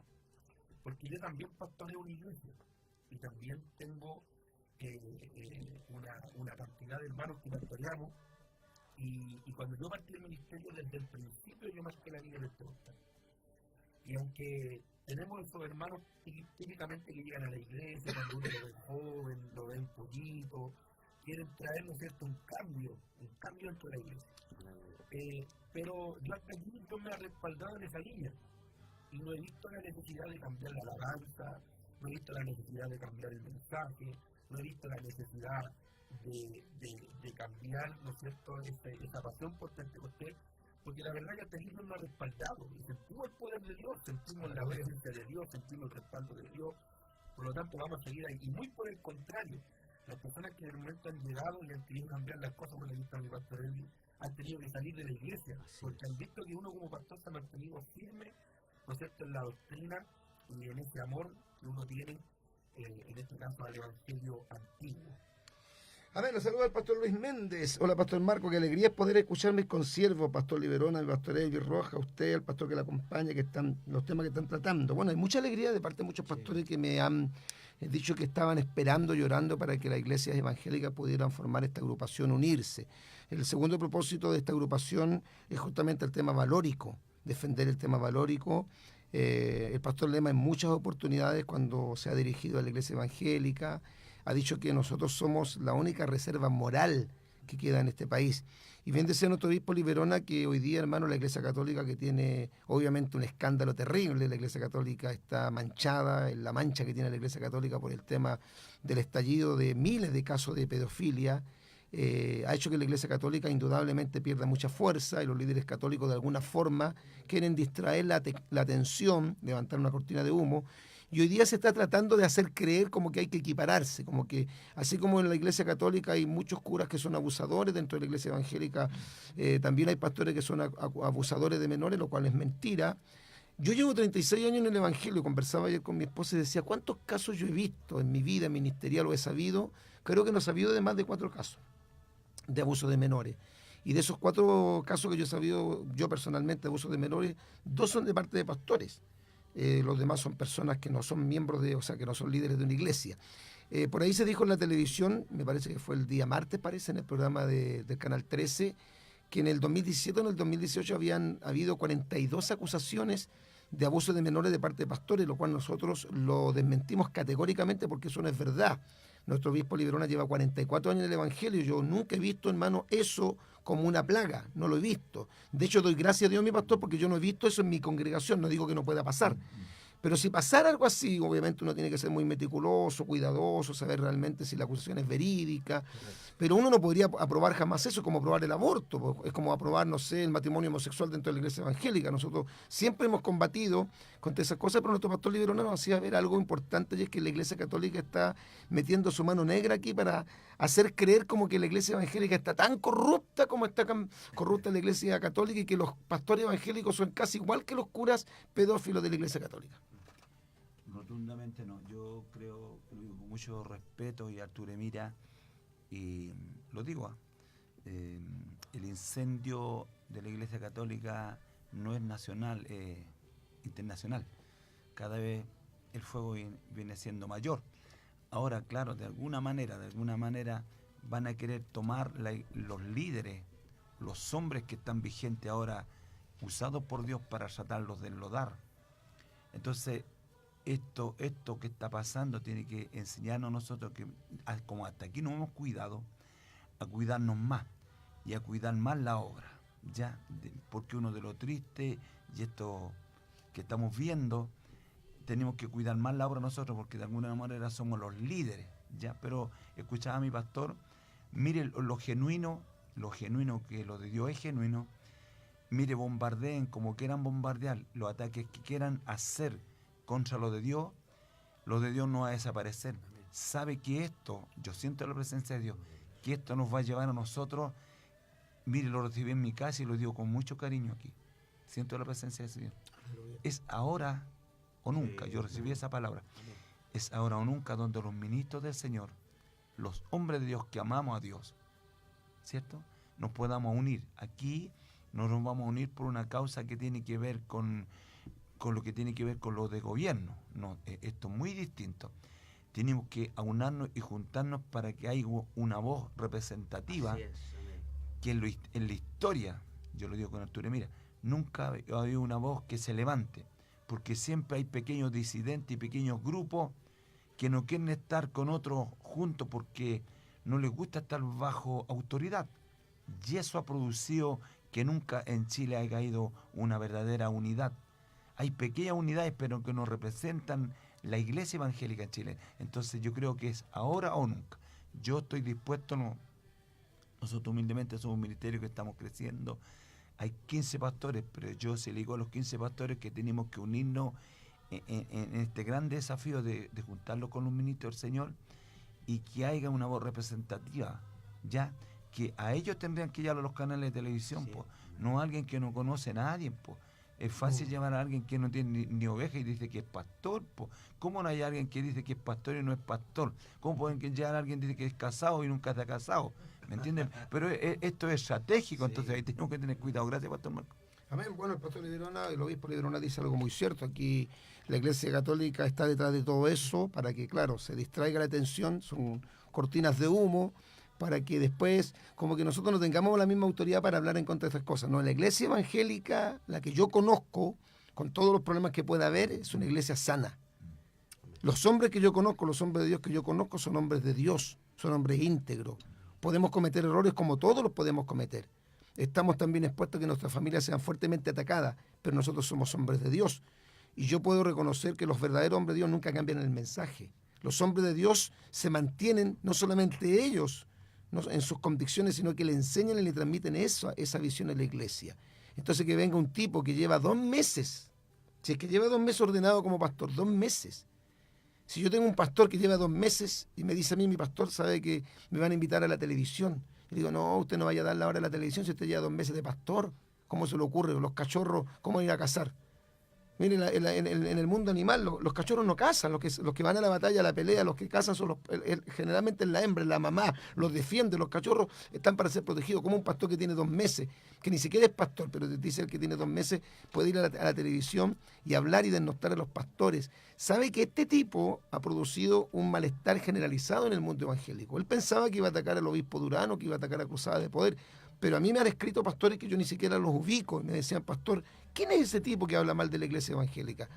Speaker 11: Porque yo también pastoreo una iglesia y también tengo una cantidad de hermanos que pastoreamos. Y cuando yo partí el ministerio, desde el principio yo marqué la vida pentecostal. Y aunque tenemos esos hermanos típicamente que llegan a la iglesia, cuando uno lo ve joven, lo ven pollito, quieren traer, ¿no es cierto?, un cambio dentro de la iglesia. Pero yo hasta aquí yo me he respaldado en esa línea y no he visto la necesidad de cambiar la alabanza, no he visto la necesidad de cambiar el mensaje, no he visto la necesidad de cambiar, ¿no es cierto?, esa pasión por Pentecostés, porque la verdad que el Pentecostés nos ha respaldado, y sentimos el poder de Dios, sentimos la presencia de Dios, sentimos el respaldo de Dios, por lo tanto vamos a seguir ahí, y muy por el contrario, las personas que en el momento han llegado y han querido cambiar las cosas, como le gusta a mi pastor Elvi, han tenido que salir de la iglesia, porque han visto que uno como pastor se ha mantenido firme, ¿no es cierto?, en la doctrina y en ese amor que uno tiene, en este caso al Evangelio antiguo.
Speaker 12: A ver, nos saluda el pastor Luis Méndez. Hola, pastor Marco, qué alegría es poder escuchar mis consiervos, pastor Liberona, el pastor Elvi Roja, usted, el pastor que la acompaña, que están los temas que están tratando. Bueno, hay mucha alegría de parte de muchos pastores que me han dicho que estaban esperando, llorando para que las iglesias evangélicas pudieran formar esta agrupación, unirse. El segundo propósito de esta agrupación es justamente el tema valórico, defender el tema valórico. El pastor Lema en muchas oportunidades cuando se ha dirigido a la iglesia evangélica ha dicho que nosotros somos la única reserva moral que queda en este país. Y bien decía nuestro obispo Liberona que hoy día, hermano, la Iglesia Católica, que tiene obviamente un escándalo terrible, la Iglesia Católica está manchada, en la mancha que tiene la Iglesia Católica por el tema del estallido de miles de casos de pedofilia, ha hecho que la Iglesia Católica indudablemente pierda mucha fuerza y los líderes católicos de alguna forma quieren distraer la atención, levantar una cortina de humo. Y hoy día se está tratando de hacer creer como que hay que equipararse, como que así como en la Iglesia Católica hay muchos curas que son abusadores, dentro de la Iglesia Evangélica también hay pastores que son abusadores de menores, lo cual es mentira. Yo llevo 36 años en el Evangelio, conversaba ayer con mi esposa y decía, ¿cuántos casos yo he visto en mi vida ministerial o he sabido? Creo que no he sabido de más de 4 casos de abuso de menores. Y de esos 4 casos que yo he sabido, yo personalmente, de abuso de menores, 2 son de parte de pastores. Los demás son personas que no son miembros de, o sea, que no son líderes de una iglesia. Por ahí se dijo en la televisión, me parece que fue el día martes, parece, en el programa del Canal 13, que en el 2017 o en el 2018 habían habido 42 acusaciones de abuso de menores de parte de pastores, lo cual nosotros lo desmentimos categóricamente porque eso no es verdad. Nuestro obispo Liberona lleva 44 años en el Evangelio. Yo nunca he visto, hermano, eso como una plaga. No lo he visto. De hecho, doy gracias a Dios, mi pastor, porque yo no he visto eso en mi congregación. No digo que no pueda pasar. Pero si pasara algo así, obviamente uno tiene que ser muy meticuloso, cuidadoso, saber realmente si la acusación es verídica. Pero uno no podría aprobar jamás eso, como aprobar el aborto. Es como aprobar, no sé, el matrimonio homosexual dentro de la iglesia evangélica. Nosotros siempre hemos combatido contra esas cosas, pero nuestro pastor Liberona nos hacía ver algo importante, y es que la iglesia católica está metiendo su mano negra aquí para hacer creer como que la iglesia evangélica está tan corrupta como está corrupta la iglesia católica, y que los pastores evangélicos son casi igual que los curas pedófilos de la iglesia católica.
Speaker 9: Rotundamente no. Yo creo, lo digo con mucho respeto y Arturo mira, y lo digo, el incendio de la Iglesia Católica no es nacional, es internacional. Cada vez el fuego viene siendo mayor. Ahora, claro, de alguna manera van a querer tomar los líderes, los hombres que están vigentes ahora, usados por Dios para tratarlos de enlodar. Entonces, esto que está pasando tiene que enseñarnos a nosotros que, como hasta aquí nos hemos cuidado, a cuidarnos más y a cuidar más la obra, ¿ya? Porque uno de lo triste, y esto que estamos viendo, tenemos que cuidar más la obra nosotros, porque de alguna manera somos los líderes, ¿ya? Pero escuchaba a mi pastor, mire lo genuino que lo de Dios es genuino, mire, bombardeen como quieran bombardear, los ataques que quieran hacer contra lo de Dios no va a desaparecer. Sabe que esto, yo siento la presencia de Dios, que esto nos va a llevar a nosotros. Mire, lo recibí en mi casa y lo digo con mucho cariño aquí. Siento la presencia de Dios. Es ahora o nunca, yo recibí esa palabra. Es ahora o nunca donde los ministros del Señor, los hombres de Dios que amamos a Dios, ¿cierto?, nos podamos unir. Aquí no nos vamos a unir por una causa que tiene que ver con lo que tiene que ver con lo de gobierno. No, esto es muy distinto. Tenemos que aunarnos y juntarnos para que haya una voz representativa que en la historia, yo lo digo con Arturo, mira, nunca ha habido una voz que se levante, porque siempre hay pequeños disidentes y pequeños grupos que no quieren estar con otros juntos porque no les gusta estar bajo autoridad. Y eso ha producido que nunca en Chile haya habido una verdadera unidad. Hay pequeñas unidades, pero que no representan la iglesia evangélica en Chile. Entonces yo creo que es ahora o nunca. Yo estoy dispuesto, no, nosotros humildemente somos un ministerio que estamos creciendo. Hay 15 pastores, pero yo se le digo a los 15 pastores que tenemos que unirnos en este gran desafío de juntarlos con los ministros del Señor y que haya una voz representativa, ya que a ellos tendrían que llevarlo a los canales de televisión,
Speaker 10: Sí.
Speaker 9: no a alguien que no conoce a nadie. Es fácil llamar a alguien que no tiene ni oveja y dice que es pastor. ¿Cómo no hay alguien que dice que es pastor y no es pastor? ¿Cómo pueden llegar a alguien que dice que es casado y nunca está casado? ¿Me entienden? Pero esto es estratégico,
Speaker 10: Sí.
Speaker 9: entonces ahí tenemos que tener cuidado. Gracias, Pastor Marco.
Speaker 12: Amén. Bueno, el pastor Liderona, el obispo Liderona dice algo muy cierto. Aquí la Iglesia Católica está detrás de todo eso para que, claro, se distraiga la atención. Son cortinas de humo para que después, como que nosotros no tengamos la misma autoridad para hablar en contra de estas cosas. No, la Iglesia evangélica, la que yo conozco, con todos los problemas que pueda haber, es una iglesia sana. Los hombres que yo conozco, los hombres de Dios que yo conozco, son hombres de Dios, son hombres íntegros. Podemos cometer errores como todos los podemos cometer. Estamos también expuestos a que nuestras familias sean fuertemente atacadas, pero nosotros somos hombres de Dios. Y yo puedo reconocer que los verdaderos hombres de Dios nunca cambian el mensaje. Los hombres de Dios se mantienen, no solamente ellos, en sus convicciones, sino que le enseñan y le transmiten esa visión a la iglesia. Entonces que venga un tipo que lleva 2 meses, si es que lleva 2 meses ordenado como pastor, 2 meses. Si yo tengo un pastor que lleva 2 meses y me dice a mí, mi pastor sabe que me van a invitar a la televisión, y digo, no, usted no vaya a dar la hora a la televisión si usted lleva 2 meses de pastor. ¿Cómo se le ocurre? Los cachorros, ¿cómo van a ir a cazar? Miren, en el mundo animal, los cachorros no cazan, los que van a la batalla, a la pelea, los que cazan son generalmente la hembra, la mamá, los defiende, los cachorros están para ser protegidos, como un pastor que tiene 2 meses, que ni siquiera es pastor, pero te dice el que tiene 2 meses, puede ir a la televisión y hablar y denostar a los pastores. Sabe que este tipo ha producido un malestar generalizado en el mundo evangélico. Él pensaba que iba a atacar al obispo Durano, que iba a atacar a Cruzada de Poder, pero a mí me han escrito pastores que yo ni siquiera los ubico. Me decían, pastor, ¿quién es ese tipo que habla mal de la iglesia evangélica?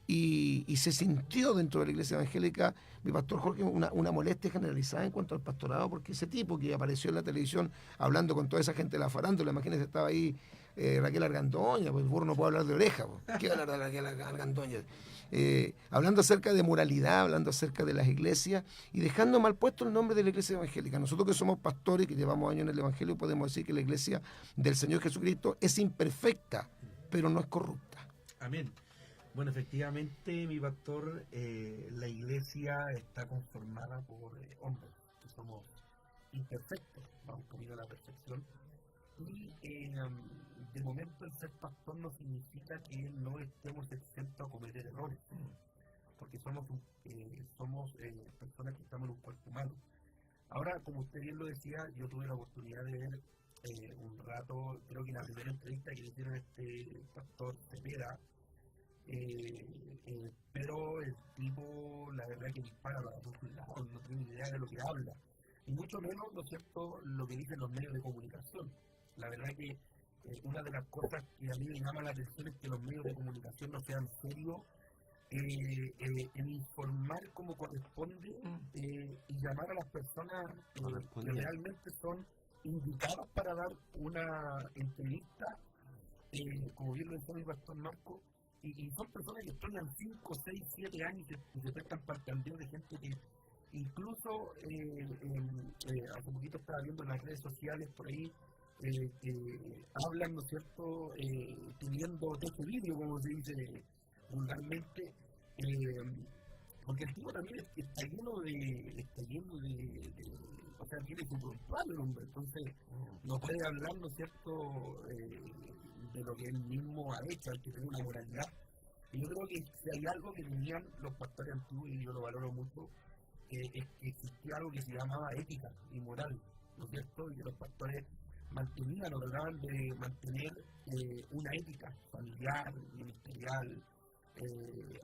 Speaker 12: Y se sintió dentro de la iglesia evangélica, mi pastor Jorge, una molestia generalizada en cuanto al pastorado, porque ese tipo que apareció en la televisión hablando con toda esa gente de la farándula, imagínense, estaba ahí Raquel Argandoña, pues el burro no puede hablar de oreja, pues. ¿Qué va a hablar de Raquel Argandoña? Hablando acerca de moralidad, hablando acerca de las iglesias y dejando mal puesto el nombre de la iglesia evangélica. Nosotros que somos pastores, que llevamos años en el evangelio, podemos decir que la iglesia del Señor Jesucristo es imperfecta, pero no es corrupta.
Speaker 11: Amén. Bueno, efectivamente, mi pastor, la iglesia está conformada por hombres, que somos imperfectos, vamos camino a la perfección. Y de momento el ser pastor no significa que no estemos exentos a cometer errores, porque somos personas que estamos en un cuerpo humano. Ahora, como usted bien lo decía, yo tuve la oportunidad de ver un rato, creo que en la primera entrevista que le hicieron a este pastor Cepeda, pero el tipo, la verdad que dispara para todos lados, no tiene ni idea de lo que habla, y mucho menos, ¿no es cierto?, lo que dicen los medios de comunicación. La verdad que una de las cosas que a mí me llama la atención es que los medios de comunicación no sean serios en informar como corresponde y llamar a las personas que realmente son indicadas para dar una entrevista, como bien lo decía mi pastor Marco, y son personas que estudian 5, 6, 7 años y se prestan para cantidad de gente que incluso hace poquito estaba viendo en las redes sociales por ahí hablan, ¿no es cierto?, teniendo texto vídeo, como se dice vulgarmente, porque el tipo también está lleno de o sea, tiene su prontuario el hombre, entonces no puede hablar, ¿no es cierto?, de lo que él mismo ha hecho, hay que tener una moralidad. Y yo creo que si hay algo que tenían los pastores antiguos, y yo lo valoro mucho, es que existía algo que se llamaba ética y moral, ¿no es cierto?, y que los pastores mantenían o trataban de mantener una ética familiar, ministerial,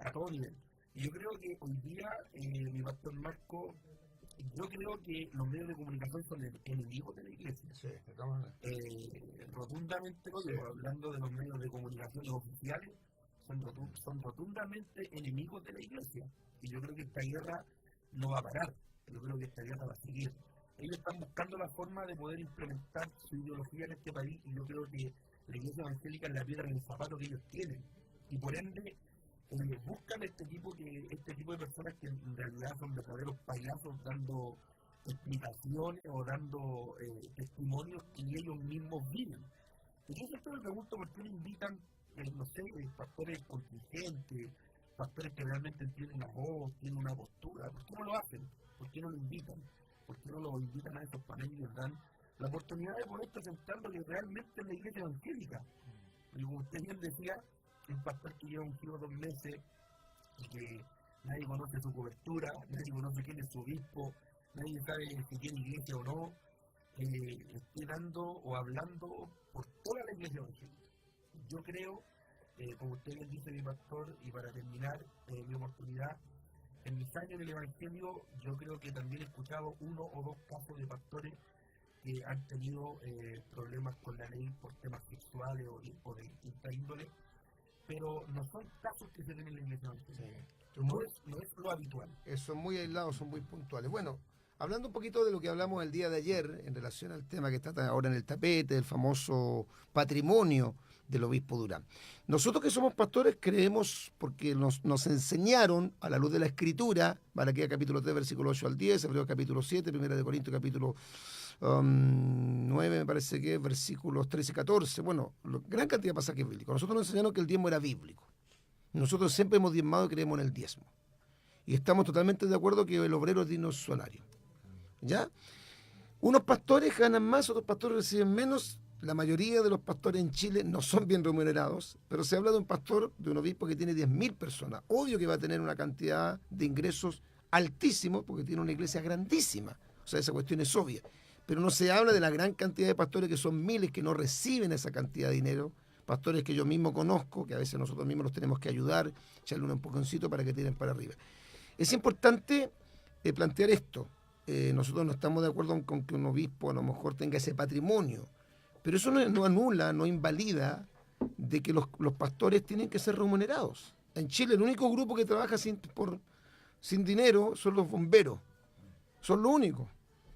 Speaker 11: a todo nivel. Y yo creo que hoy día, mi pastor Marco, yo creo que los medios de comunicación son enemigos de la iglesia.
Speaker 12: Sí,
Speaker 11: rotundamente lo digo, hablando de los medios de comunicación oficiales, son rotundamente enemigos de la iglesia. Y yo creo que esta guerra no va a parar, yo creo que esta guerra va a seguir. Ellos están buscando la forma de poder implementar su ideología en este país, y yo creo que la iglesia evangélica es la piedra en el zapato que ellos tienen, y por ende buscan este tipo de personas que en realidad son verdaderos payasos dando explicaciones o dando testimonios que ellos mismos viven. Y yo siempre me pregunto por qué no invitan, no sé, pastores contingentes, pastores que realmente tienen una voz, tienen una postura. ¿Por qué no lo hacen? ¿Por qué no lo invitan? ¿Por qué no lo invitan a esos paneles y les dan la oportunidad de poder presentar lo que realmente es la iglesia evangélica? Y como usted bien decía, un pastor que lleva un giro 2 meses y que nadie conoce su cobertura, nadie conoce quién es su obispo, nadie sabe si tiene iglesia o no, esté dando o hablando por toda la iglesia evangélica. Yo creo, como usted bien dice, mi pastor, y para terminar mi oportunidad, en mis años en el evangelio, yo creo que también he escuchado 1 o 2 casos de pastores que han tenido problemas con la ley por temas sexuales o de distinta índole, pero no son casos que se ven en la iglesia evangélica. No es lo habitual.
Speaker 12: Son muy aislados, son muy puntuales. Bueno, hablando un poquito de lo que hablamos el día de ayer en relación al tema que está ahora en el tapete, el famoso patrimonio del obispo Durán. Nosotros que somos pastores creemos, porque nos enseñaron a la luz de la Escritura, Malaquías capítulo 3, versículo 8 al 10, Hebreos capítulo 7, Primera de Corintios capítulo 9, me parece que versículos 13 y 14, bueno, gran cantidad de pasajes bíblicos. Nosotros nos enseñaron que el diezmo era bíblico. Nosotros siempre hemos diezmado y creemos en el diezmo. Y estamos totalmente de acuerdo que el obrero es digno de su salario. ¿Ya? Unos pastores ganan más, otros pastores reciben menos. La mayoría de los pastores en Chile no son bien remunerados, pero se habla de un pastor, de un obispo que tiene 10.000 personas. Obvio que va a tener una cantidad de ingresos altísimos porque tiene una iglesia grandísima. O sea, esa cuestión es obvia. Pero no se habla de la gran cantidad de pastores que son miles que no reciben esa cantidad de dinero. Pastores que yo mismo conozco, que a veces nosotros mismos los tenemos que ayudar, echarle un empujoncito para que tiren para arriba. Es importante plantear esto. Nosotros no estamos de acuerdo con que un obispo a lo mejor tenga ese patrimonio, pero eso no anula, no invalida de que los pastores tienen que ser remunerados. En Chile el único grupo que trabaja sin dinero son los bomberos, son lo único.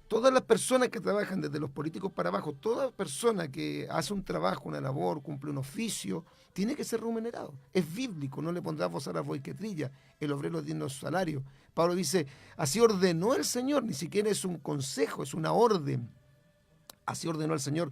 Speaker 12: Todas las personas que trabajan desde los políticos para abajo, toda persona que hace un trabajo, una labor, cumple un oficio, tiene que ser remunerado. Es bíblico, no le pondrás voz a la voz que trilla, el obrero es digno de su salario. Pablo dice, así ordenó el Señor, ni siquiera es un consejo, es una orden. Así ordenó el Señor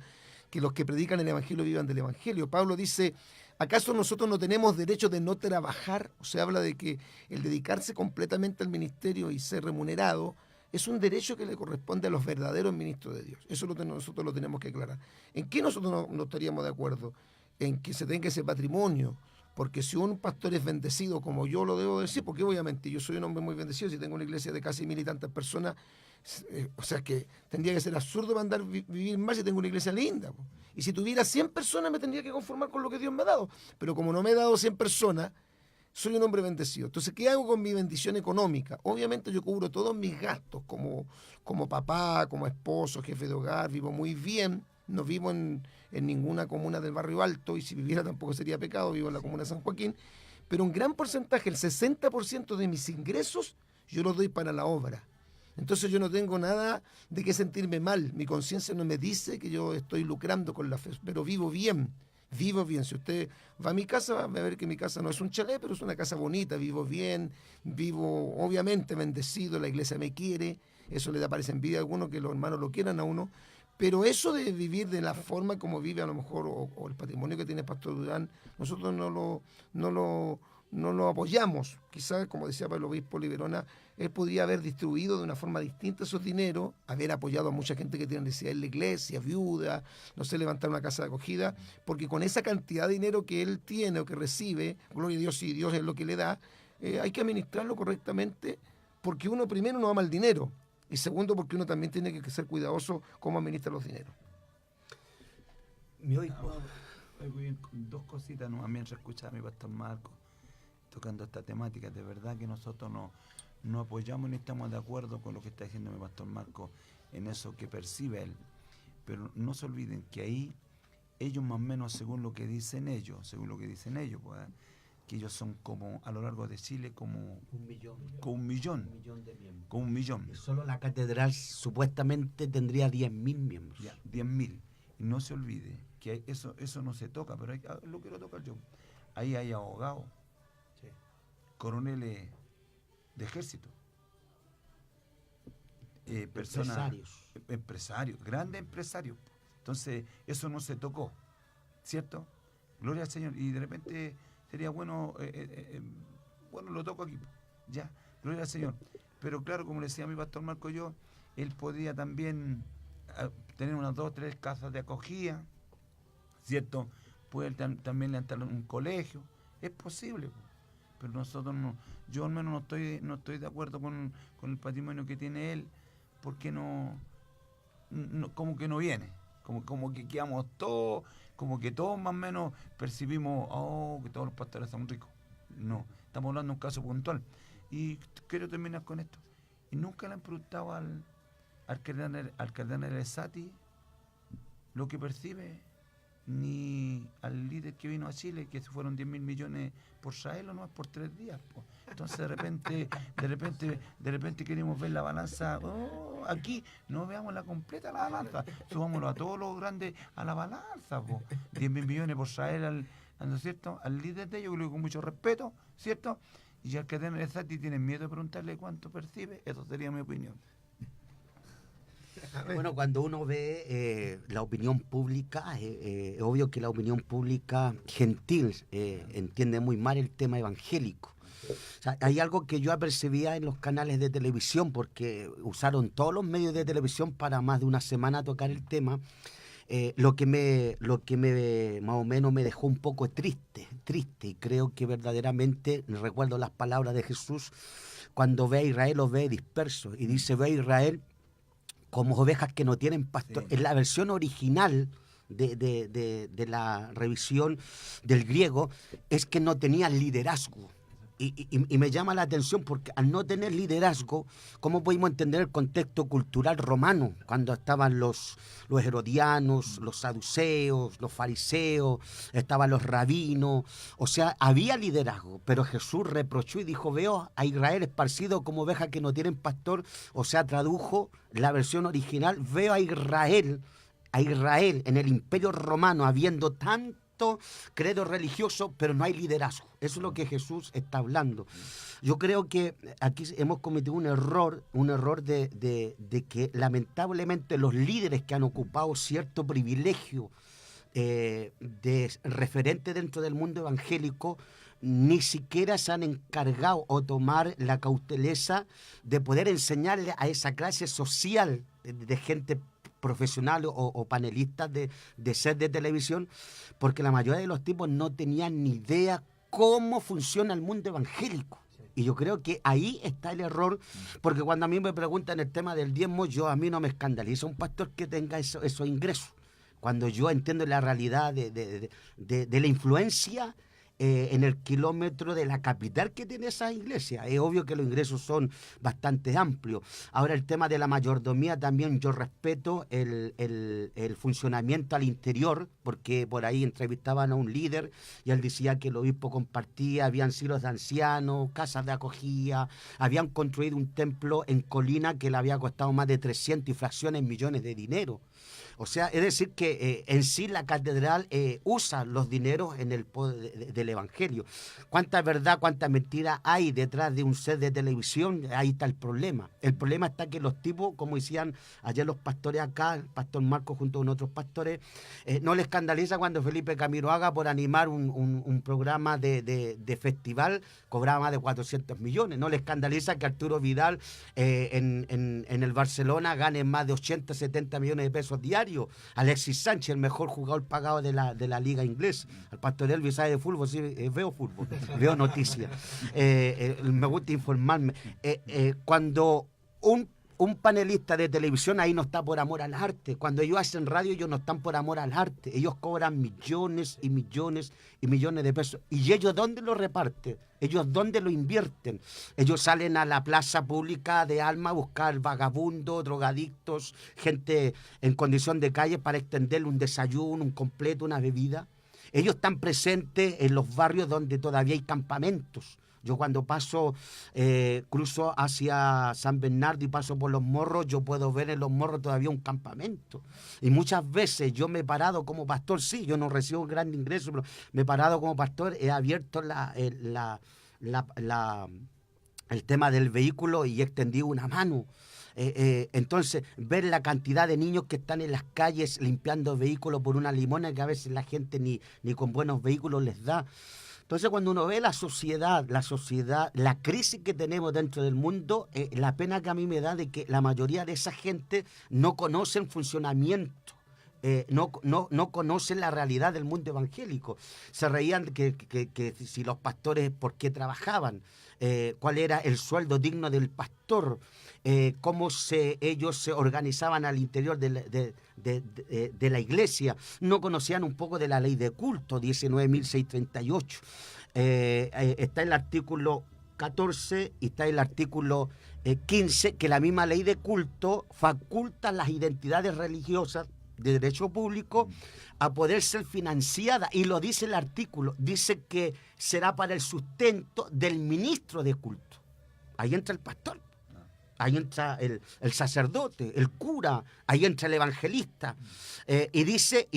Speaker 12: que los que predican el Evangelio vivan del Evangelio. Pablo dice, ¿acaso nosotros no tenemos derecho de no trabajar? O sea, habla de que el dedicarse completamente al ministerio y ser remunerado es un derecho que le corresponde a los verdaderos ministros de Dios. Eso nosotros lo tenemos que aclarar. ¿En qué nosotros no estaríamos de acuerdo? En que se tenga ese patrimonio. Porque si un pastor es bendecido, como yo lo debo decir, porque voy a mentir, yo soy un hombre muy bendecido, si tengo una iglesia de casi 1.000 y tantas personas, o sea que tendría que ser absurdo mandar vivir más si tengo una iglesia linda. Y si tuviera 100 personas me tendría que conformar con lo que Dios me ha dado. Pero como no me ha dado 100 personas, soy un hombre bendecido. Entonces, ¿qué hago con mi bendición económica? Obviamente yo cubro todos mis gastos como papá, como esposo, jefe de hogar, vivo muy bien. No vivo en ninguna comuna del barrio alto, y si viviera tampoco sería pecado, vivo en la comuna de San Joaquín. Pero un gran porcentaje, el 60% de mis ingresos, yo los doy para la obra. Entonces yo no tengo nada de qué sentirme mal. Mi conciencia no me dice que yo estoy lucrando con la fe, pero vivo bien. Vivo bien. Si usted va a mi casa, va a ver que mi casa no es un chalet, pero es una casa bonita. Vivo bien, vivo obviamente bendecido, la iglesia me quiere. Eso le da parece envidia a alguno, que los hermanos lo quieran a uno. Pero eso de vivir de la forma como vive a lo mejor, o el patrimonio que tiene Pastor Durán, nosotros no lo apoyamos. Quizás, como decía el obispo Liberona, él podría haber distribuido de una forma distinta esos dineros, haber apoyado a mucha gente que tiene necesidad en la iglesia, viuda, no sé, levantar una casa de acogida, porque con esa cantidad de dinero que él tiene o que recibe, gloria a Dios, si Dios es lo que le da, hay que administrarlo correctamente, porque uno primero no ama el dinero, y segundo porque uno también tiene que ser cuidadoso cómo administra los dineros.
Speaker 10: Mi obispo.
Speaker 9: Dos cositas nomás mientras escuchaba a mi pastor Marco tocando esta temática. De verdad que nosotros no apoyamos ni estamos de acuerdo con lo que está diciendo mi pastor Marco en eso que percibe él. Pero no se olviden que ahí ellos más o menos según lo que dicen ellos, pues, que ellos son como a lo largo de Chile como un millón
Speaker 10: de miembros.
Speaker 9: Con 1 millón.
Speaker 10: Y solo la catedral supuestamente tendría 10.000 miembros.
Speaker 9: Ya, 10.000. Y no se olvide que eso no se toca, pero lo quiero tocar yo. Ahí hay abogados, coroneles de ejército, personas, empresarios, grandes empresarios. Entonces, eso no se tocó, ¿cierto? Gloria al Señor. Y de repente sería bueno, bueno, lo toco aquí, ya, gloria al Señor. Pero claro, como le decía mi pastor Marco, él podía también tener unas 2 o 3 casas de acogida, ¿cierto? Puede también levantar un colegio, es posible, pero nosotros no, yo al menos no estoy de acuerdo con el patrimonio que tiene él, porque no como que no viene, como que quedamos todos, como que todos más o menos percibimos, que todos los pastores son ricos. No, estamos hablando de un caso puntual. Y quiero terminar con esto. Y nunca le han preguntado al cardenal Elessati lo que percibe, ni al líder que vino a Chile, que se fueron 10.000 millones por Israel, o no, por 3 días. Entonces de repente queremos ver la balanza. Aquí no veamos la completa la balanza, subámoslo a todos los grandes a la balanza. 10.000 millones por Israel ¿no es cierto? Al líder de ellos, que lo digo con mucho respeto, ¿cierto? Y al cardenal Elessati tienen miedo de preguntarle cuánto percibe. Eso sería mi opinión.
Speaker 10: Bueno, cuando uno ve la opinión pública, es obvio que la opinión pública gentil entiende muy mal el tema evangélico. O sea, hay algo que yo apercibía en los canales de televisión, porque usaron todos los medios de televisión para más de una semana tocar el tema. Lo que me más o menos me dejó un poco triste, y creo que verdaderamente recuerdo las palabras de Jesús cuando ve a Israel, los ve dispersos, y dice: ve a Israel como ovejas que no tienen pastor. Sí. En la versión original de la revisión del griego es que no tenían liderazgo. Y me llama la atención porque al no tener liderazgo, ¿cómo podemos entender el contexto cultural romano? Cuando estaban los herodianos, los saduceos, los fariseos, estaban los rabinos, o sea, había liderazgo, pero Jesús reprochó y dijo: veo a Israel esparcido como ovejas que no tienen pastor, o sea, tradujo la versión original: veo a Israel en el Imperio Romano habiendo tanto credo religioso, pero no hay liderazgo. Eso es lo que Jesús está hablando. Yo creo que aquí hemos cometido un error de que lamentablemente los líderes que han ocupado cierto privilegio de referente dentro del mundo evangélico ni siquiera se han encargado o tomar la cauteleza de poder enseñarle a esa clase social de gente profesional o panelistas de set de televisión, porque la mayoría de los tipos no tenían ni idea cómo funciona el mundo evangélico. Y yo creo que ahí está el error, porque cuando a mí me preguntan el tema del diezmo, a mí no me escandaliza un pastor que tenga esos ingresos. Cuando yo entiendo la realidad de la influencia en el kilómetro de la capital que tiene esa iglesia. Es obvio que los ingresos son bastante amplios. Ahora, el tema de la mayordomía también yo respeto el funcionamiento al interior, porque por ahí entrevistaban a un líder y él decía que el obispo compartía, habían silos de ancianos, casas de acogida, habían construido un templo en Colina que le había costado más de 300 y fracciones millones de dinero. O sea, es decir que en sí la catedral usa los dineros en el poder del evangelio. ¿Cuánta verdad, cuánta mentira hay detrás de un set de televisión? Ahí está el problema. El problema está que los tipos, como decían ayer los pastores acá, el pastor Marco junto con otros pastores, no les escandaliza cuando Felipe Camiroaga, por animar un programa de festival, cobraba más de 400 millones. No les escandaliza que Arturo Vidal en el Barcelona gane más de 80, 70 millones de pesos diarios. Alexis Sánchez, el mejor jugador pagado de la liga inglesa. Al pastor Elvis sabe de fútbol, sí, veo fútbol, veo noticias. Me gusta informarme. Cuando un panelista de televisión ahí no está por amor al arte. Cuando ellos hacen radio, ellos no están por amor al arte. Ellos cobran millones y millones y millones de pesos. ¿Y ellos dónde lo reparten? ¿Ellos dónde lo invierten? Ellos salen a la plaza pública de Alma a buscar vagabundos, drogadictos, gente en condición de calle para extenderle un desayuno, un completo, una bebida. Ellos están presentes en los barrios donde todavía hay campamentos. Yo cuando paso, cruzo hacia San Bernardo y paso por Los Morros, yo puedo ver en Los Morros todavía un campamento. Y muchas veces yo me he parado como pastor, sí, yo no recibo un gran ingreso, pero me he parado como pastor, he abierto el tema del vehículo y he extendido una mano. Entonces, ver la cantidad de niños que están en las calles limpiando vehículos por una limona que a veces la gente ni con buenos vehículos les da. Entonces, cuando uno ve la sociedad, la crisis que tenemos dentro del mundo, la pena que a mí me da de que la mayoría de esa gente no conocen funcionamiento. No conocen la realidad del mundo evangélico. Se reían que si los pastores, ¿por qué trabajaban? ¿Cuál era el sueldo digno del pastor? Cómo ellos se organizaban al interior de la iglesia. No conocían un poco de la ley de culto, 19.638. Está el artículo 14 y está el artículo 15, que la misma ley de culto faculta las identidades religiosas de derecho público a poder ser financiada, y lo dice el artículo, dice que será para el sustento del ministro de culto. Ahí entra el pastor, ahí entra el sacerdote, el cura, ahí entra el evangelista. Y dice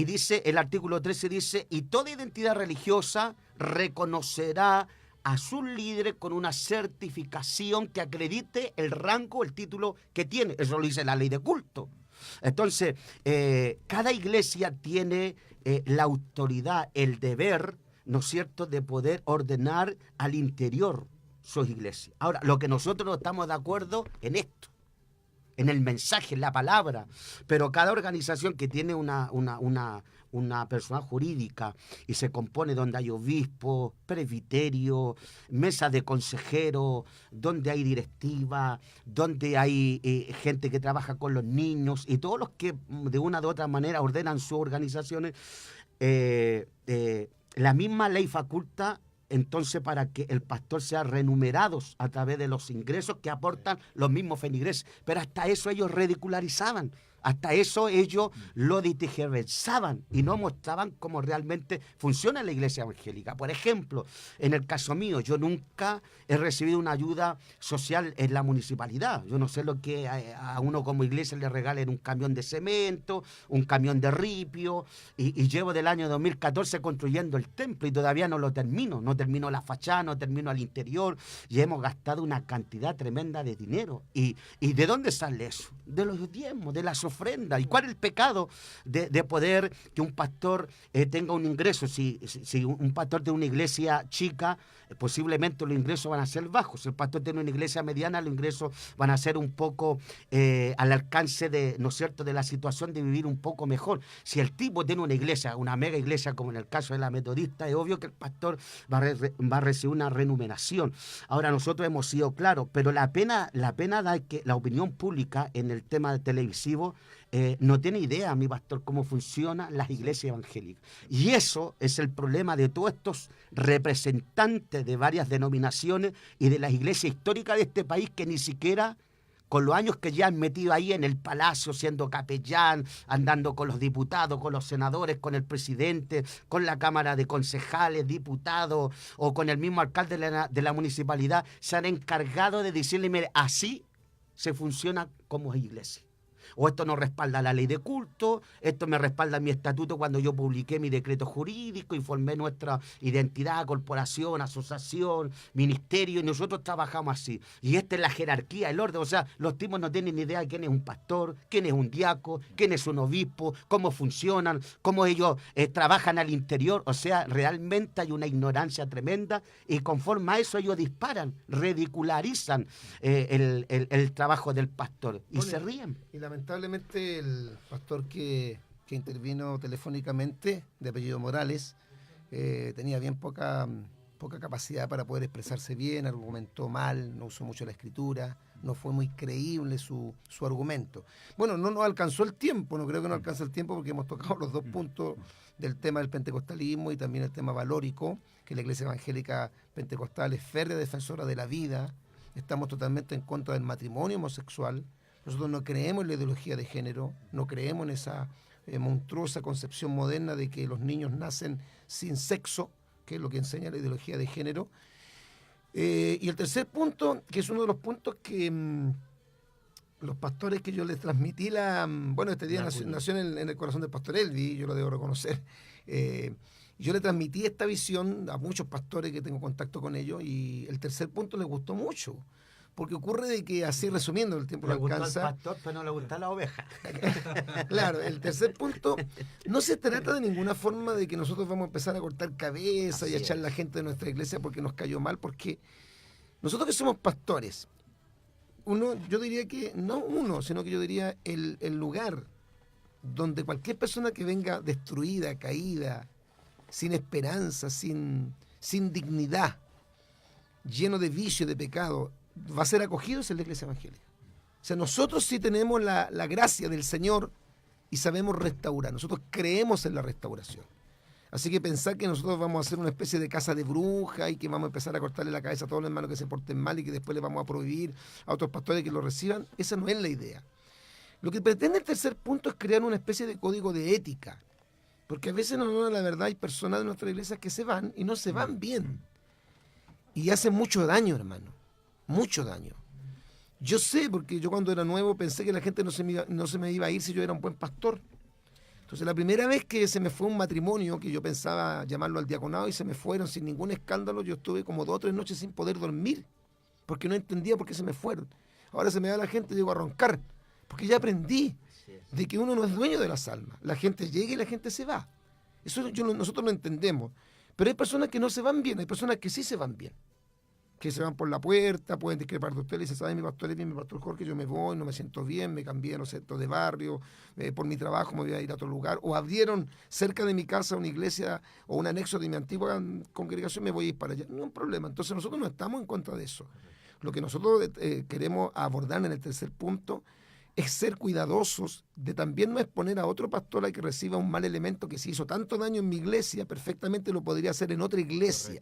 Speaker 10: el artículo 13, dice, y toda identidad religiosa reconocerá a sus líderes con una certificación que acredite el rango, el título que tiene. Eso lo dice la ley de culto. Entonces, cada iglesia tiene la autoridad, el deber, ¿no es cierto?, de poder ordenar al interior sus iglesias. Ahora, lo que nosotros no estamos de acuerdo en esto, en el mensaje, en la palabra, pero cada organización que tiene una persona jurídica y se compone donde hay obispo, presbiterio, mesa de consejeros, donde hay directiva, donde hay gente que trabaja con los niños y todos los que de una u otra manera ordenan sus organizaciones, la misma ley faculta entonces para que el pastor sea remunerado a través de los ingresos que aportan los mismos feligreses. Pero hasta eso ellos ridicularizaban, hasta eso ellos lo ditigerzaban y no mostraban cómo realmente funciona la iglesia evangélica. Por ejemplo, en el caso mío, yo nunca he recibido una ayuda social en la municipalidad. Yo no sé lo que a uno como iglesia le regalen un camión de cemento, un camión de ripio, y llevo del año 2014 construyendo el templo y todavía no lo termino. No termino la fachada, no termino el interior, y hemos gastado una cantidad tremenda de dinero. ¿Y de dónde sale eso? De los diezmos, de las ofrendas. ¿Y cuál es el pecado de poder que un pastor tenga un ingreso? Si un pastor tiene una iglesia chica, posiblemente los ingresos van a ser bajos. Si el pastor tiene una iglesia mediana, los ingresos van a ser un poco al alcance de, ¿no es cierto?, de la situación de vivir un poco mejor. Si el tipo tiene una iglesia, una mega iglesia, como en el caso de la metodista, es obvio que el pastor va a recibir una remuneración. Ahora, nosotros hemos sido claros, pero la pena da que la opinión pública en el tema televisivo no tiene idea, mi pastor, cómo funcionan las iglesias evangélicas. Y eso es el problema de todos estos representantes de varias denominaciones y de las iglesias históricas de este país, que ni siquiera, con los años que ya han metido ahí en el palacio, siendo capellán, andando con los diputados, con los senadores, con el presidente, con la Cámara de Concejales, diputados, o con el mismo alcalde de la municipalidad, se han encargado de decirle, mire, así se funciona como iglesia. O esto no respalda la ley de culto, esto me respalda mi estatuto cuando yo publiqué mi decreto jurídico, informé nuestra identidad, corporación, asociación, ministerio, y nosotros trabajamos así. Y esta es la jerarquía, el orden. O sea, los tipos no tienen ni idea de quién es un pastor, quién es un diácono, quién es un obispo, cómo funcionan, cómo ellos trabajan al interior. O sea, realmente hay una ignorancia tremenda, y conforme a eso ellos disparan, ridicularizan el trabajo del pastor y se ríen.
Speaker 12: Y lamentablemente el pastor que intervino telefónicamente, de apellido Morales, tenía bien poca capacidad para poder expresarse bien, argumentó mal, no usó mucho la escritura, no fue muy creíble su argumento. Bueno, no nos alcanzó el tiempo, no creo que nos alcance el tiempo, porque hemos tocado los dos puntos del tema del pentecostalismo y también el tema valórico, que la Iglesia Evangélica Pentecostal es férrea defensora de la vida. Estamos totalmente en contra del matrimonio homosexual. Nosotros no creemos en la ideología de género, no creemos en esa monstruosa concepción moderna de que los niños nacen sin sexo, que es lo que enseña la ideología de género. Y el tercer punto, que es uno de los puntos que los pastores que yo les transmití, bueno, este día nació en el corazón del pastor Elvi, yo lo debo reconocer. Yo le transmití esta visión a muchos pastores que tengo contacto con ellos, y el tercer punto les gustó mucho, porque ocurre de que, así resumiendo, el tiempo
Speaker 10: Le
Speaker 12: no
Speaker 10: gustó al
Speaker 12: alcanza.
Speaker 10: pastor, pero no le gusta la oveja.
Speaker 12: Claro, el tercer punto, no se trata de ninguna forma de que nosotros vamos a empezar a cortar cabeza y a
Speaker 10: Así
Speaker 12: echar
Speaker 10: es.
Speaker 12: la gente de nuestra iglesia porque nos cayó mal, porque nosotros que somos pastores, yo diría que, no uno, sino que yo diría el lugar donde cualquier persona que venga destruida, caída, sin esperanza, sin dignidad, lleno de vicio, de pecado, va a ser acogido es en la iglesia evangélica. O sea, nosotros sí tenemos la gracia del Señor y sabemos restaurar. Nosotros creemos en la restauración. Así que pensar que nosotros vamos a hacer una especie de casa de bruja y que vamos a empezar a cortarle la cabeza a todos los hermanos que se porten mal y que después les vamos a prohibir a otros pastores que lo reciban, esa no es la idea. Lo que pretende el tercer punto es crear una especie de código de ética. Porque a veces, no, la verdad, hay personas de nuestra iglesia que se van y no se van bien. Y hacen mucho daño, hermano. Mucho daño. Yo sé, porque yo cuando era nuevo pensé que la gente no se me iba a ir si yo era un buen pastor. Entonces, la primera vez que se me fue un matrimonio, que yo pensaba llamarlo al diaconado y se me fueron sin ningún escándalo, yo estuve como 2 o 3 noches sin poder dormir, porque no entendía por qué se me fueron. Ahora se me va la gente y llego a roncar, porque ya aprendí de que uno no es dueño de las almas. La gente llega y la gente se va. Eso nosotros lo entendemos. Pero hay personas que no se van bien, hay personas que sí se van bien. Que se van por la puerta, pueden discrepar de usted, le dicen, ¿sabe? Mi pastor es bien, mi pastor Jorge, yo me voy, no me siento bien, me cambié, no sé, de barrio, por mi trabajo me voy a ir a otro lugar. O abrieron cerca de mi casa una iglesia o un anexo de mi antigua congregación, me voy a ir para allá. No hay un problema. Entonces nosotros no estamos en contra de eso. Lo que nosotros queremos abordar en el tercer punto es ser cuidadosos de también no exponer a otro pastor a que reciba un mal elemento que si hizo tanto daño en mi iglesia, perfectamente lo podría hacer en otra iglesia.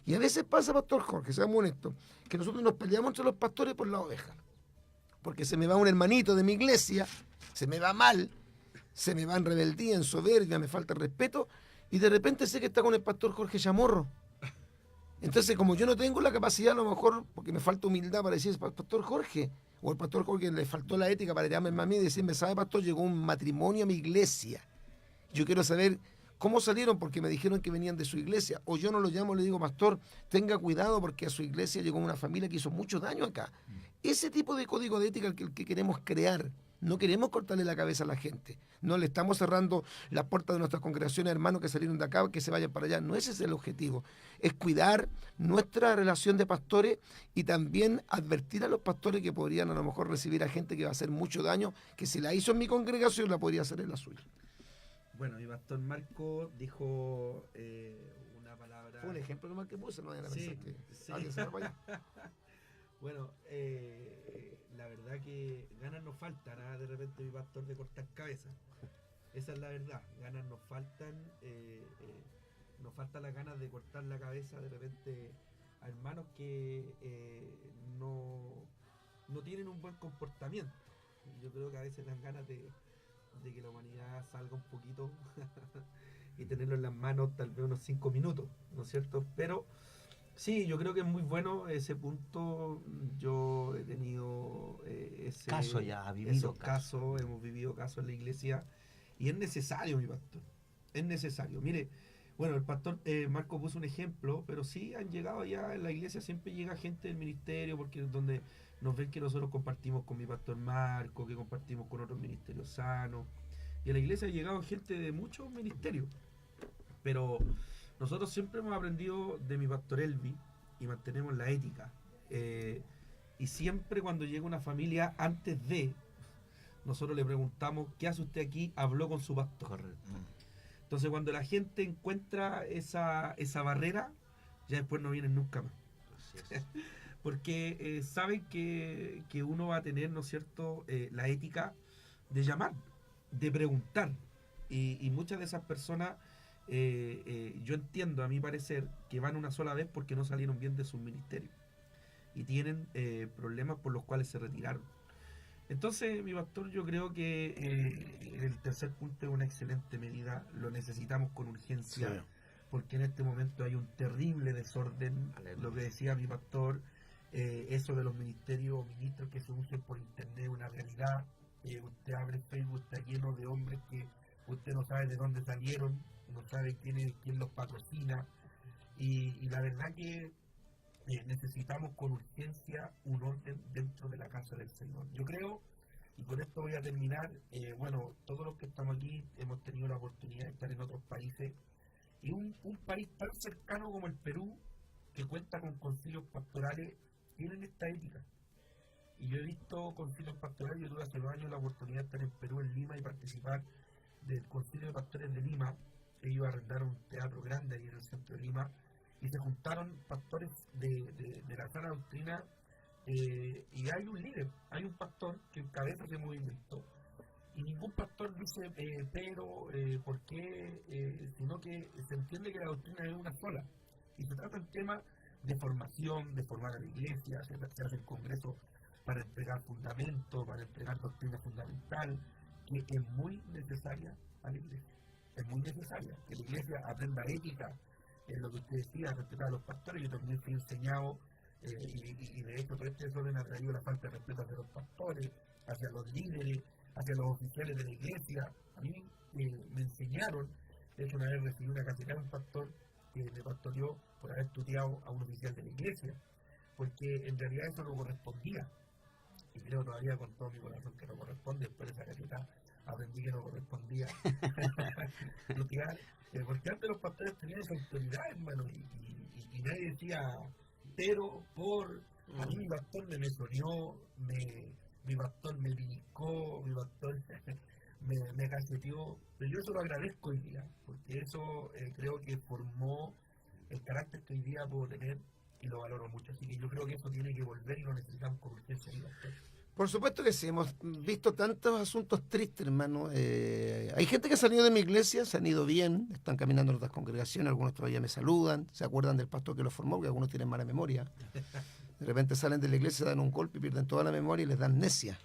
Speaker 12: Y a veces pasa, pastor Jorge, seamos honestos, que nosotros nos peleamos entre los pastores por la oveja. Porque se me va un hermanito de mi iglesia, se me va mal, se me va en rebeldía, en soberbia, me falta el respeto, y de repente sé que está con el pastor Jorge Chamorro. Entonces, como yo no tengo la capacidad, a lo mejor, porque me falta humildad para decir, pastor Jorge, o el pastor Jorge le faltó la ética para llamarme a mí y decirme, ¿sabe, pastor? Llegó un matrimonio a mi iglesia. Yo quiero saber cómo salieron porque me dijeron que venían de su iglesia. O yo no lo llamo y le digo, pastor, tenga cuidado porque a su iglesia llegó una familia que hizo mucho daño acá. Ese tipo de código de ética que queremos crear. No queremos cortarle la cabeza a la gente. No le estamos cerrando las puertas de nuestras congregaciones, hermanos que salieron de acá, que se vayan para allá. No ese es el objetivo. Es cuidar nuestra relación de pastores y también advertir a los pastores que podrían a lo mejor recibir a gente que va a hacer mucho daño, que si la hizo en mi congregación la podría hacer en la suya.
Speaker 11: Bueno, mi pastor Marco dijo una palabra...
Speaker 12: Fue un ejemplo nomás que puse, no vayan a pensar que alguien se va para allá.
Speaker 11: Bueno, la verdad que ganas nos faltan, de repente mi pastor de cortar cabezas. Esa es la verdad, ganas nos faltan, nos faltan las ganas de cortar la cabeza de repente a hermanos que no tienen un buen comportamiento. Yo creo que a veces dan ganas de que la humanidad salga un poquito y tenerlo en las manos tal vez unos 5 minutos, ¿no es cierto? Pero sí, yo creo que es muy bueno ese punto. Yo he tenido
Speaker 10: caso ya, ha vivido
Speaker 11: casos, hemos vivido casos en la iglesia y es necesario, mi pastor, es necesario. Mire, bueno, el pastor Marco puso un ejemplo, pero sí han llegado ya en la iglesia, siempre llega gente del ministerio, porque es donde nos ven que nosotros compartimos con mi pastor Marco, que compartimos con otros ministerios sanos, y a la iglesia ha llegado gente de muchos ministerios, pero nosotros siempre hemos aprendido de mi pastor Elvi y mantenemos la ética. Y siempre cuando llega una familia, antes de, nosotros le preguntamos, ¿qué hace usted aquí? Habló con su pastor.
Speaker 10: Correcto.
Speaker 11: Entonces cuando la gente encuentra esa barrera, ya después no vienen nunca más. Porque saben que uno va a tener, ¿no es cierto?, la ética de llamar, de preguntar. Y muchas de esas personas... yo entiendo, a mi parecer, que van una sola vez porque no salieron bien de sus ministerios y tienen problemas por los cuales se retiraron. Entonces, mi pastor, yo creo que el tercer punto es una excelente medida, lo necesitamos con urgencia, sí, porque en este momento hay un terrible desorden. Aleluya. Lo que decía mi pastor, eso de los ministerios o ministros que se usen por internet, una realidad. Usted abre Facebook, está lleno de hombres que usted no sabe de dónde salieron, no sabe quién los patrocina, y la verdad que necesitamos con urgencia un orden dentro de la casa del Señor. Yo creo, y con esto voy a terminar, bueno, todos los que estamos aquí hemos tenido la oportunidad de estar en otros países, y un país tan cercano como el Perú, que cuenta con concilios pastorales, tienen esta ética. Y yo he visto concilios pastorales, yo tuve hace 2 años la oportunidad de estar en Perú, en Lima, y participar del concilio de pastores de Lima. Ellos arrendaron un teatro grande ahí en el centro de Lima, y se juntaron pastores de la sana doctrina, y hay un líder, hay un pastor que encabeza ese movimiento, y ningún pastor dice ¿por qué? Sino que se entiende que la doctrina es una sola, y se trata del tema de formación, de formar a la iglesia, se hacen congresos para entregar fundamentos, para entregar doctrina fundamental, que es muy necesaria a la iglesia, es muy necesaria, que la iglesia aprenda ética, lo que usted decía, respetar a los pastores. Yo también fui enseñado, y de hecho todo este desorden ha traído la falta de respeto hacia los pastores, hacia los líderes, hacia los oficiales de la iglesia. A mí me enseñaron, de hecho una vez recibí una cachetada de un pastor que me pastoreó por haber tuteado a un oficial de la iglesia, porque en realidad eso no correspondía, y creo todavía con todo mi corazón que no corresponde. Después de esa cachetada aprendí que no correspondía tutear, porque antes los pastores tenían esa autoridad, hermano, y nadie decía, pero a mí mi pastor me mesoneó, mi pastor me picó, mi pastor me cacheteó, pero yo eso lo agradezco hoy día, porque eso creo que formó el carácter que hoy día puedo tener, y lo valoro mucho. Así que yo creo que eso tiene que volver, y lo necesitamos con urgencia, mi pastor.
Speaker 12: Por supuesto que sí, hemos visto tantos asuntos tristes, hermano. Hay gente que ha salido de mi iglesia, se han ido bien, están caminando en otras congregaciones, algunos todavía me saludan, se acuerdan del pastor que los formó, porque algunos tienen mala memoria. De repente salen de la iglesia, dan un golpe y pierden toda la memoria y les dan necia.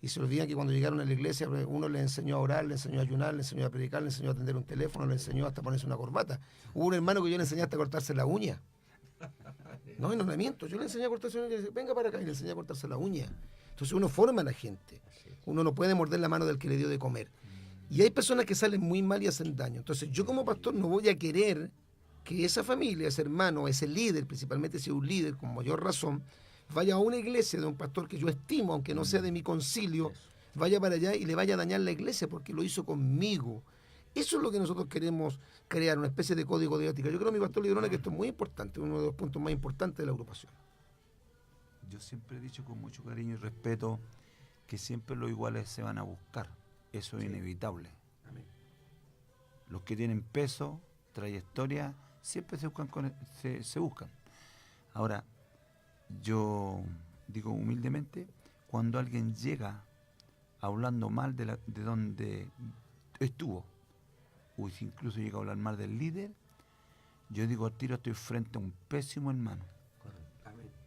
Speaker 12: Y se olvidan que cuando llegaron a la iglesia uno les enseñó a orar, les enseñó a ayunar, les enseñó a predicar, les enseñó a atender un teléfono, les enseñó hasta ponerse una corbata. Hubo un hermano que yo le enseñé hasta a cortarse la uña. No, y no me miento, yo le enseñé a cortarse la uña y le dije, venga para acá, y le enseñé a cortarse la uña. Entonces uno forma a la gente, uno no puede morder la mano del que le dio de comer. Y hay personas que salen muy mal y hacen daño. Entonces yo como pastor no voy a querer que esa familia, ese hermano, ese líder, principalmente si es un líder con mayor razón, vaya a una iglesia de un pastor que yo estimo, aunque no sea de mi concilio, vaya para allá y le vaya a dañar la iglesia porque lo hizo conmigo. Eso es lo que nosotros queremos crear, una especie de código de ética. Yo creo, mi pastor Lidrona, que esto es muy importante, uno de los puntos más importantes de la agrupación.
Speaker 9: Yo siempre he dicho con mucho cariño y respeto que siempre los iguales se van a buscar. Eso es inevitable.
Speaker 12: Amén.
Speaker 9: Los que tienen peso, trayectoria, siempre se buscan. Ahora, yo digo humildemente, cuando alguien llega hablando mal de donde estuvo, o si incluso llega a hablar mal del líder, yo digo al tiro, estoy frente a un pésimo hermano.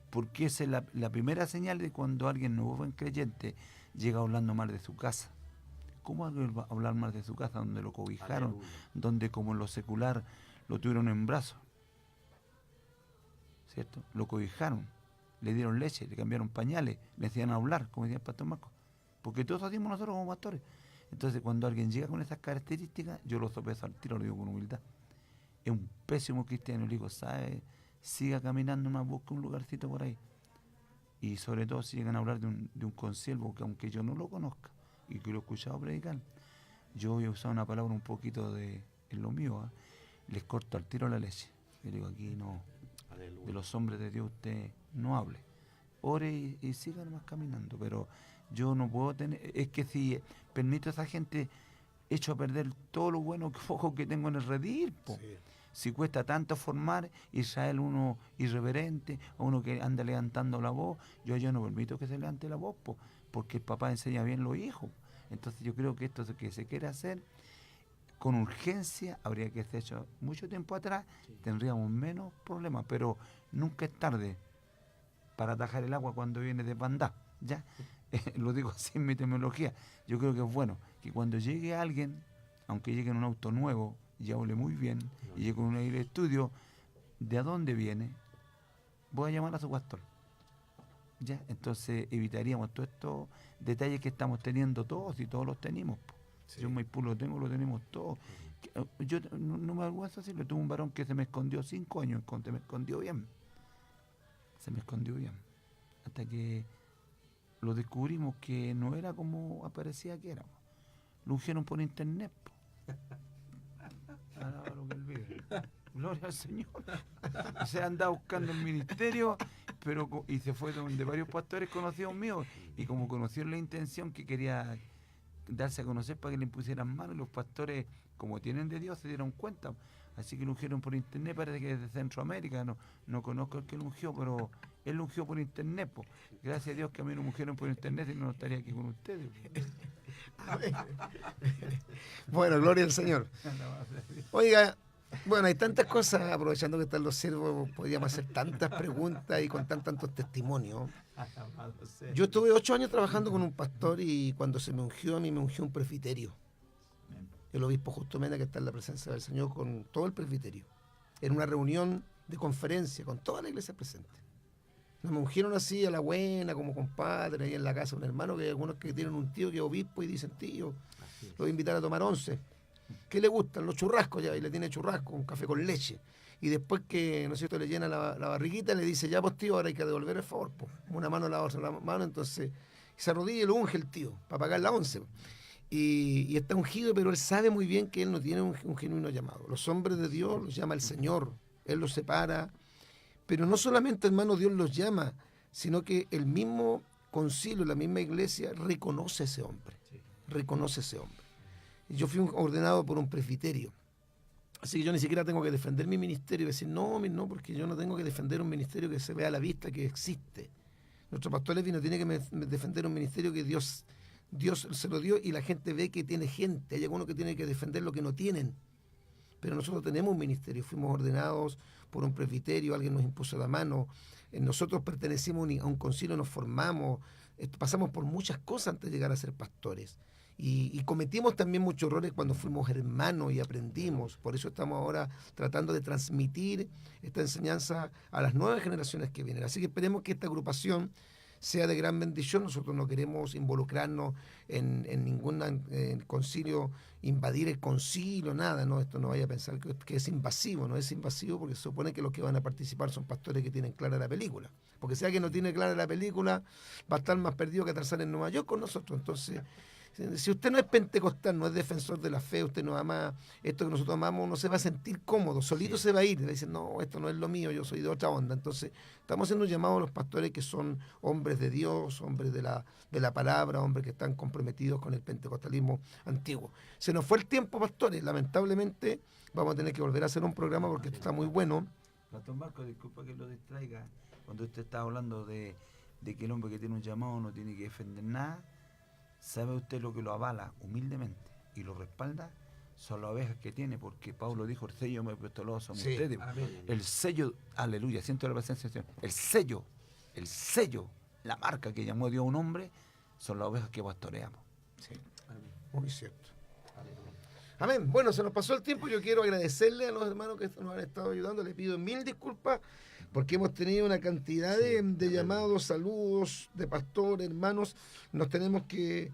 Speaker 9: Porque esa es la primera señal de cuando alguien no es buen creyente llega hablando mal de su casa. ¿Cómo alguien va a hablar mal de su casa donde lo cobijaron,
Speaker 10: Aleluya.
Speaker 9: donde como en lo secular lo tuvieron en brazos? ¿Cierto? Lo cobijaron, le dieron leche, le cambiaron pañales, le enseñaron a hablar, como decía el pastor Marco. Porque todos hacemos nosotros como pastores. Entonces cuando alguien llega con esas características, yo lo sopeso al tiro, lo digo con humildad. Es un pésimo cristiano, le digo, ¿sabe? Siga caminando más, busque un lugarcito por ahí. Y sobre todo si llegan a hablar de un consiervo que aunque yo no lo conozca y que lo he escuchado predicar, yo voy a usar una palabra un poquito en lo mío, les corto al tiro la leche. Yo digo, aquí no,
Speaker 10: Aleluya.
Speaker 9: de los hombres de Dios usted no hable. Ore y siga nomás caminando, pero yo no puedo tener, es que si permito a esa gente, echo a perder todo lo bueno que tengo en el redil, po.
Speaker 10: Sí.
Speaker 9: Si cuesta tanto formar Israel uno irreverente, a uno que anda levantando la voz, yo no permito que se levante la voz, porque el papá enseña bien los hijos. Entonces yo creo que esto que se quiere hacer con urgencia, habría que ser hecho mucho tiempo atrás, tendríamos menos problemas, pero nunca es tarde para atajar el agua cuando viene de bandá, ¿ya? Lo digo así en mi terminología. Yo creo que es bueno que cuando llegue alguien, aunque llegue en un auto nuevo, y hable muy bien, y llegue con un aire de estudio, ¿de a dónde viene? Voy a llamar a su pastor. ¿Ya? Entonces evitaríamos todos estos detalles que estamos teniendo todos, y todos los tenemos. Sí. Yo en Maipú lo tenemos todos. Yo no me avergüenza decirlo, tuve un varón que se me escondió 5 años, me escondió bien. se me escondió bien. Hasta que lo descubrimos que no era como aparecía que era. Lo ungieron por internet. Alaba lo que él vive. Gloria al Señor. O sea, andaba buscando el ministerio, y se fue donde varios pastores conocidos míos, y como conocieron la intención que quería darse a conocer para que le impusieran mano, y los pastores, como tienen de Dios, se dieron cuenta. Así que lo ungieron por internet, parece que es de Centroamérica, no conozco el que lo ungió, pero él lo ungió por internet. Gracias a Dios que a mí no me ungieron por internet y no estaría aquí con ustedes.
Speaker 12: Bueno, gloria al Señor. Oiga, bueno, hay tantas cosas, aprovechando que están los siervos, podríamos hacer tantas preguntas y contar tantos testimonios. Yo estuve 8 años trabajando con un pastor y cuando se me ungió, a mí me ungió un presbiterio. El obispo Justo Mena, que está en la presencia del Señor, con todo el presbiterio. En una reunión de conferencia, con toda la iglesia presente. Nos ungieron así a la buena, como compadre, ahí en la casa de un hermano, que hay algunos que tienen un tío que es obispo y dicen, tío, lo voy a invitar a tomar 11. ¿Qué le gustan? Los churrascos ya, y le tiene churrasco, un café con leche. Y después que, ¿no es cierto?, le llena la barriguita, le dice, ya pues tío, ahora hay que devolver el favor, pues. Una mano a la otra mano, entonces se arrodilla y lo unge el tío, para pagar la 11. Y está ungido, pero él sabe muy bien que él no tiene un genuino llamado. Los hombres de Dios los llama el Señor, Él los separa. Pero no solamente, hermano, Dios los llama, sino que el mismo concilio, la misma iglesia, reconoce a ese hombre. Reconoce a ese hombre. Yo fui ordenado por un presbiterio. Así que yo ni siquiera tengo que defender mi ministerio y decir, no, porque yo no tengo que defender un ministerio que se vea a la vista que existe. Nuestro pastor Levi no tiene que defender un ministerio que Dios se lo dio y la gente ve que tiene gente. Hay algunos que tienen que defender lo que no tienen. Pero nosotros tenemos un ministerio, fuimos ordenados por un presbiterio, alguien nos impuso la mano, nosotros pertenecimos a un concilio, nos formamos, pasamos por muchas cosas antes de llegar a ser pastores. Y cometimos también muchos errores cuando fuimos hermanos y aprendimos. Por eso estamos ahora tratando de transmitir esta enseñanza a las nuevas generaciones que vienen. Así que esperemos que esta agrupación sea de gran bendición. Nosotros no queremos involucrarnos en ningún concilio, invadir el concilio, nada, ¿no? Esto no vaya a pensar que es invasivo, no es invasivo porque se supone que los que van a participar son pastores que tienen clara la película. Porque si alguien no tiene clara la película, va a estar más perdido que Tarzán en Nueva York con nosotros. Entonces, si usted no es pentecostal, no es defensor de la fe, usted no ama esto que nosotros amamos, no se va a sentir cómodo, solito se va a ir, le dicen, no, esto no es lo mío, yo soy de otra onda. Entonces, estamos haciendo un llamado a los pastores que son hombres de Dios, hombres de la palabra, hombres que están comprometidos con el pentecostalismo antiguo. Se nos fue el tiempo, pastores, lamentablemente vamos a tener que volver a hacer un programa porque esto está muy bueno.
Speaker 9: Pastor Marco, disculpa que lo distraiga, cuando usted está hablando de que el hombre que tiene un llamado no tiene que defender nada, ¿sabe usted lo que lo avala humildemente y lo respalda? Son las ovejas que tiene, porque Pablo dijo, el sello me apostolado son ustedes. Amén. El sello, aleluya, siento la presencia del Señor. El sello, la marca que llamó Dios a un hombre, son las ovejas que pastoreamos.
Speaker 12: Sí. Amén. Muy cierto. Amén. Bueno, se nos pasó el tiempo. Yo quiero agradecerle a los hermanos que nos han estado ayudando. Les pido 1000 disculpas porque hemos tenido una cantidad de llamados, saludos de pastores, hermanos. Nos tenemos que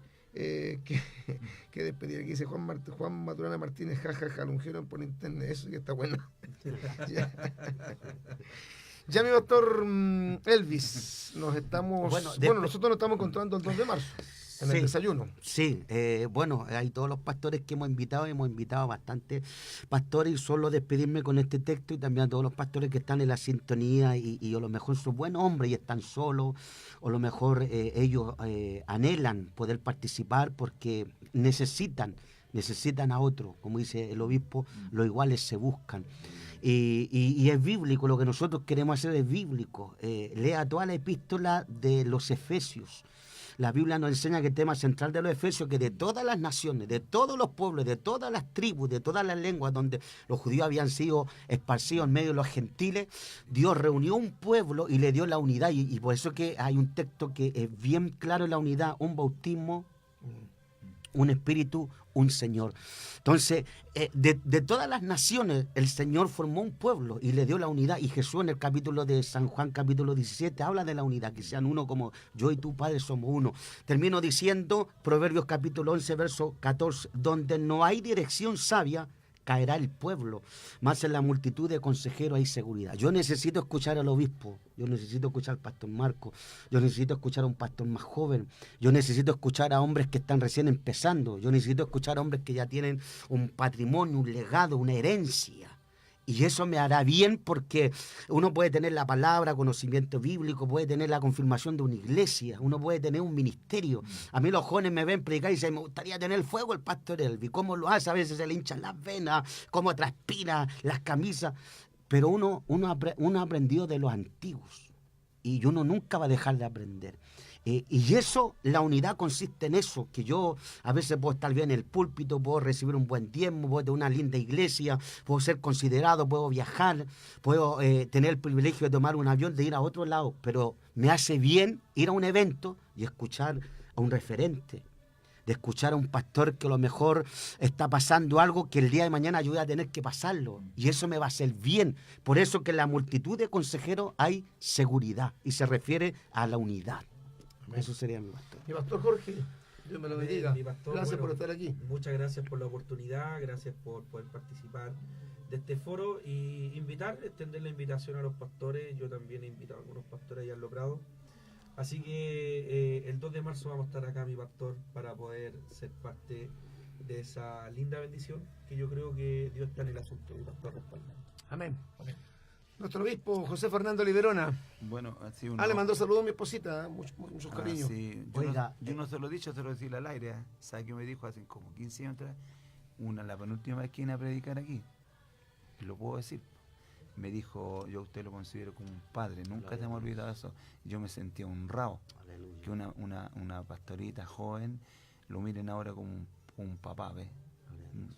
Speaker 12: despedir. Aquí dice Juan Maturana Martínez, jajaja, lo ungieron por internet. Eso ya está bueno. Ya mi pastor Elvis, nos estamos... Bueno, nosotros nos estamos encontrando el 2 de marzo. En el desayuno.
Speaker 10: Sí, bueno, hay todos los pastores que hemos invitado a bastantes pastores, y solo despedirme con este texto y también a todos los pastores que están en la sintonía y a lo mejor son buenos hombres y están solos, o a lo mejor ellos anhelan poder participar porque necesitan a otro, como dice el obispo, los iguales se buscan. Y es bíblico, lo que nosotros queremos hacer es bíblico. Lea toda la epístola de los Efesios. La Biblia nos enseña que el tema central de los Efesios, que de todas las naciones, de todos los pueblos, de todas las tribus, de todas las lenguas donde los judíos habían sido esparcidos en medio de los gentiles, Dios reunió un pueblo y le dio la unidad. Y por eso que hay un texto que es bien claro en la unidad: un bautismo, un espíritu, un Señor. Entonces, de todas las naciones, el Señor formó un pueblo y le dio la unidad. Y Jesús, en el capítulo de San Juan, capítulo 17, habla de la unidad, que sean uno como yo y tu Padre somos uno. Termino diciendo, Proverbios capítulo 11, verso 14, donde no hay dirección sabia, caerá el pueblo, más en la multitud de consejeros hay seguridad. Yo necesito escuchar al obispo, yo necesito escuchar al pastor Marco, yo necesito escuchar a un pastor más joven, yo necesito escuchar a hombres que están recién empezando, yo necesito escuchar a hombres que ya tienen un patrimonio, un legado, una herencia. Y eso me hará bien porque uno puede tener la palabra, conocimiento bíblico, puede tener la confirmación de una iglesia, uno puede tener un ministerio. A mí los jóvenes me ven predicar y dicen, me gustaría tener el fuego el pastor Elvi. ¿Cómo lo hace? A veces se le hinchan las venas, cómo transpira las camisas. Pero uno ha aprendido de los antiguos y uno nunca va a dejar de aprender. Y eso, la unidad consiste en eso, que yo a veces puedo estar bien en el púlpito, puedo recibir un buen tiempo, puedo tener una linda iglesia, puedo ser considerado, puedo viajar, puedo tener el privilegio de tomar un avión, de ir a otro lado, pero me hace bien ir a un evento y escuchar a un referente, de escuchar a un pastor que a lo mejor está pasando algo que el día de mañana yo voy a tener que pasarlo, y eso me va a hacer bien. Por eso que en la multitud de consejeros hay seguridad, y se refiere a la unidad. Eso sería mi pastor.
Speaker 12: Mi pastor Jorge, Dios me lo bendiga.
Speaker 11: Mi pastor,
Speaker 12: Gracias
Speaker 11: bueno,
Speaker 12: por estar aquí.
Speaker 11: Muchas gracias por la oportunidad, gracias por poder participar de este foro y extender la invitación a los pastores. Yo también he invitado a algunos pastores allá en Logrado. Así que el 2 de marzo vamos a estar acá, mi pastor, para poder ser parte de esa linda bendición que yo creo que Dios está en el asunto, mi pastor, respaldando.
Speaker 12: Amén. Amén. Nuestro obispo José Fernando Liberona.
Speaker 9: Bueno, así
Speaker 12: le mandó saludos a mi esposita, muchos cariños.
Speaker 9: Sí. Yo no se lo he dicho, se lo decía al aire. ¿Sabe qué me dijo hace como 15 años atrás? La penúltima vez que vine a predicar aquí. Y lo puedo decir. Me dijo, yo a usted lo considero como un padre, nunca te hemos olvidado eso. Yo me sentía honrado. Aleluya. Que una pastorita joven lo miren ahora como un papá, ¿ves?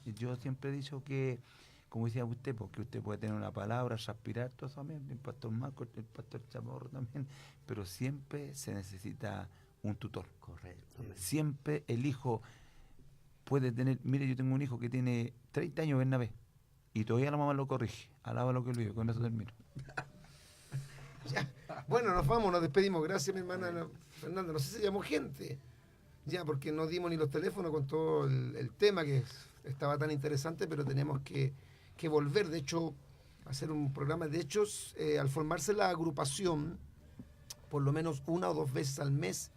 Speaker 9: Yo siempre he dicho que, como decía usted, porque usted puede tener una palabra, respirar, todo eso también, el pastor Marco, el pastor Chamorro también, pero siempre se necesita un tutor.
Speaker 10: Correcto.
Speaker 9: Siempre el hijo puede tener, mire, yo tengo un hijo que tiene 30 años, Bernabé, y todavía la mamá lo corrige, alaba lo que lo vive, con eso termino.
Speaker 12: Ya. Bueno, nos vamos, nos despedimos. Gracias, mi hermana Fernanda. No sé si llamó gente, ya, porque no dimos ni los teléfonos con todo el tema que estaba tan interesante, pero tenemos que volver, de hecho, a hacer un programa. De hecho, al formarse la agrupación, por lo menos 1 o 2 veces al mes,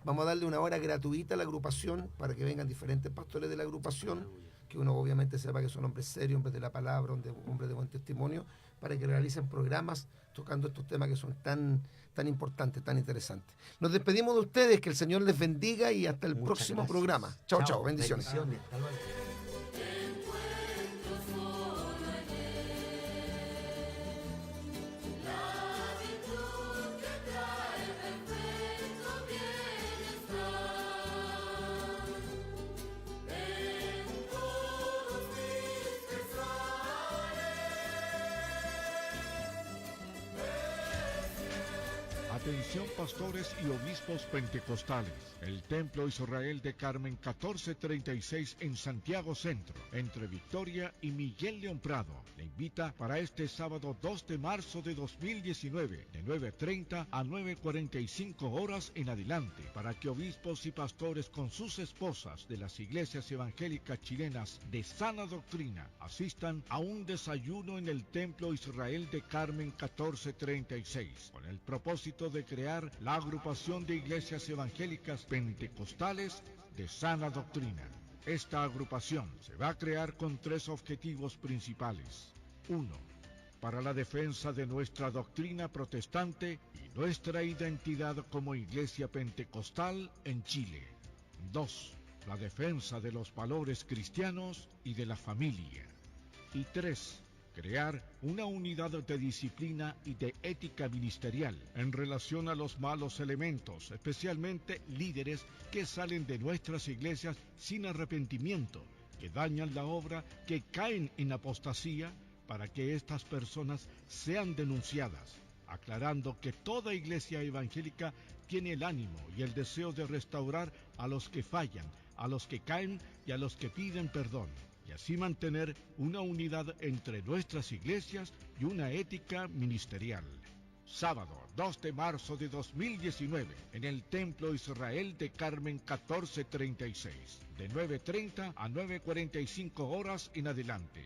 Speaker 12: vamos a darle una hora gratuita a la agrupación para que vengan diferentes pastores de la agrupación, que uno obviamente sepa que son hombres serios, hombres de la palabra, hombres de buen testimonio, para que realicen programas tocando estos temas que son tan importantes, tan interesantes. Nos despedimos de ustedes, que el Señor les bendiga y hasta el próximo programa. Chao, chao, bendiciones.
Speaker 10: Hasta luego.
Speaker 3: Atención pastores y obispos pentecostales. El Templo Israel de Carmen 1436 en Santiago Centro, entre Victoria y Miguel León Prado, le invita para este sábado 2 de marzo de 2019, de 9:30 a 9:45 horas en adelante, para que obispos y pastores con sus esposas de las iglesias evangélicas chilenas de sana doctrina asistan a un desayuno en el Templo Israel de Carmen 1436, con el propósito de crear la agrupación de iglesias evangélicas pentecostales de sana doctrina. Esta agrupación se va a crear con 3 objetivos principales. 1. Para la defensa de nuestra doctrina protestante y nuestra identidad como iglesia pentecostal en Chile. 2. La defensa de los valores cristianos y de la familia. Y 3. Crear una unidad de disciplina y de ética ministerial en relación a los malos elementos, especialmente líderes que salen de nuestras iglesias sin arrepentimiento, que dañan la obra, que caen en apostasía, para que estas personas sean denunciadas, aclarando que toda iglesia evangélica tiene el ánimo y el deseo de restaurar a los que fallan, a los que caen y a los que piden perdón, y así mantener una unidad entre nuestras iglesias y una ética ministerial. Sábado 2 de marzo de 2019, en el Templo Israel de Carmen 1436, de 9:30 a 9:45 horas en adelante.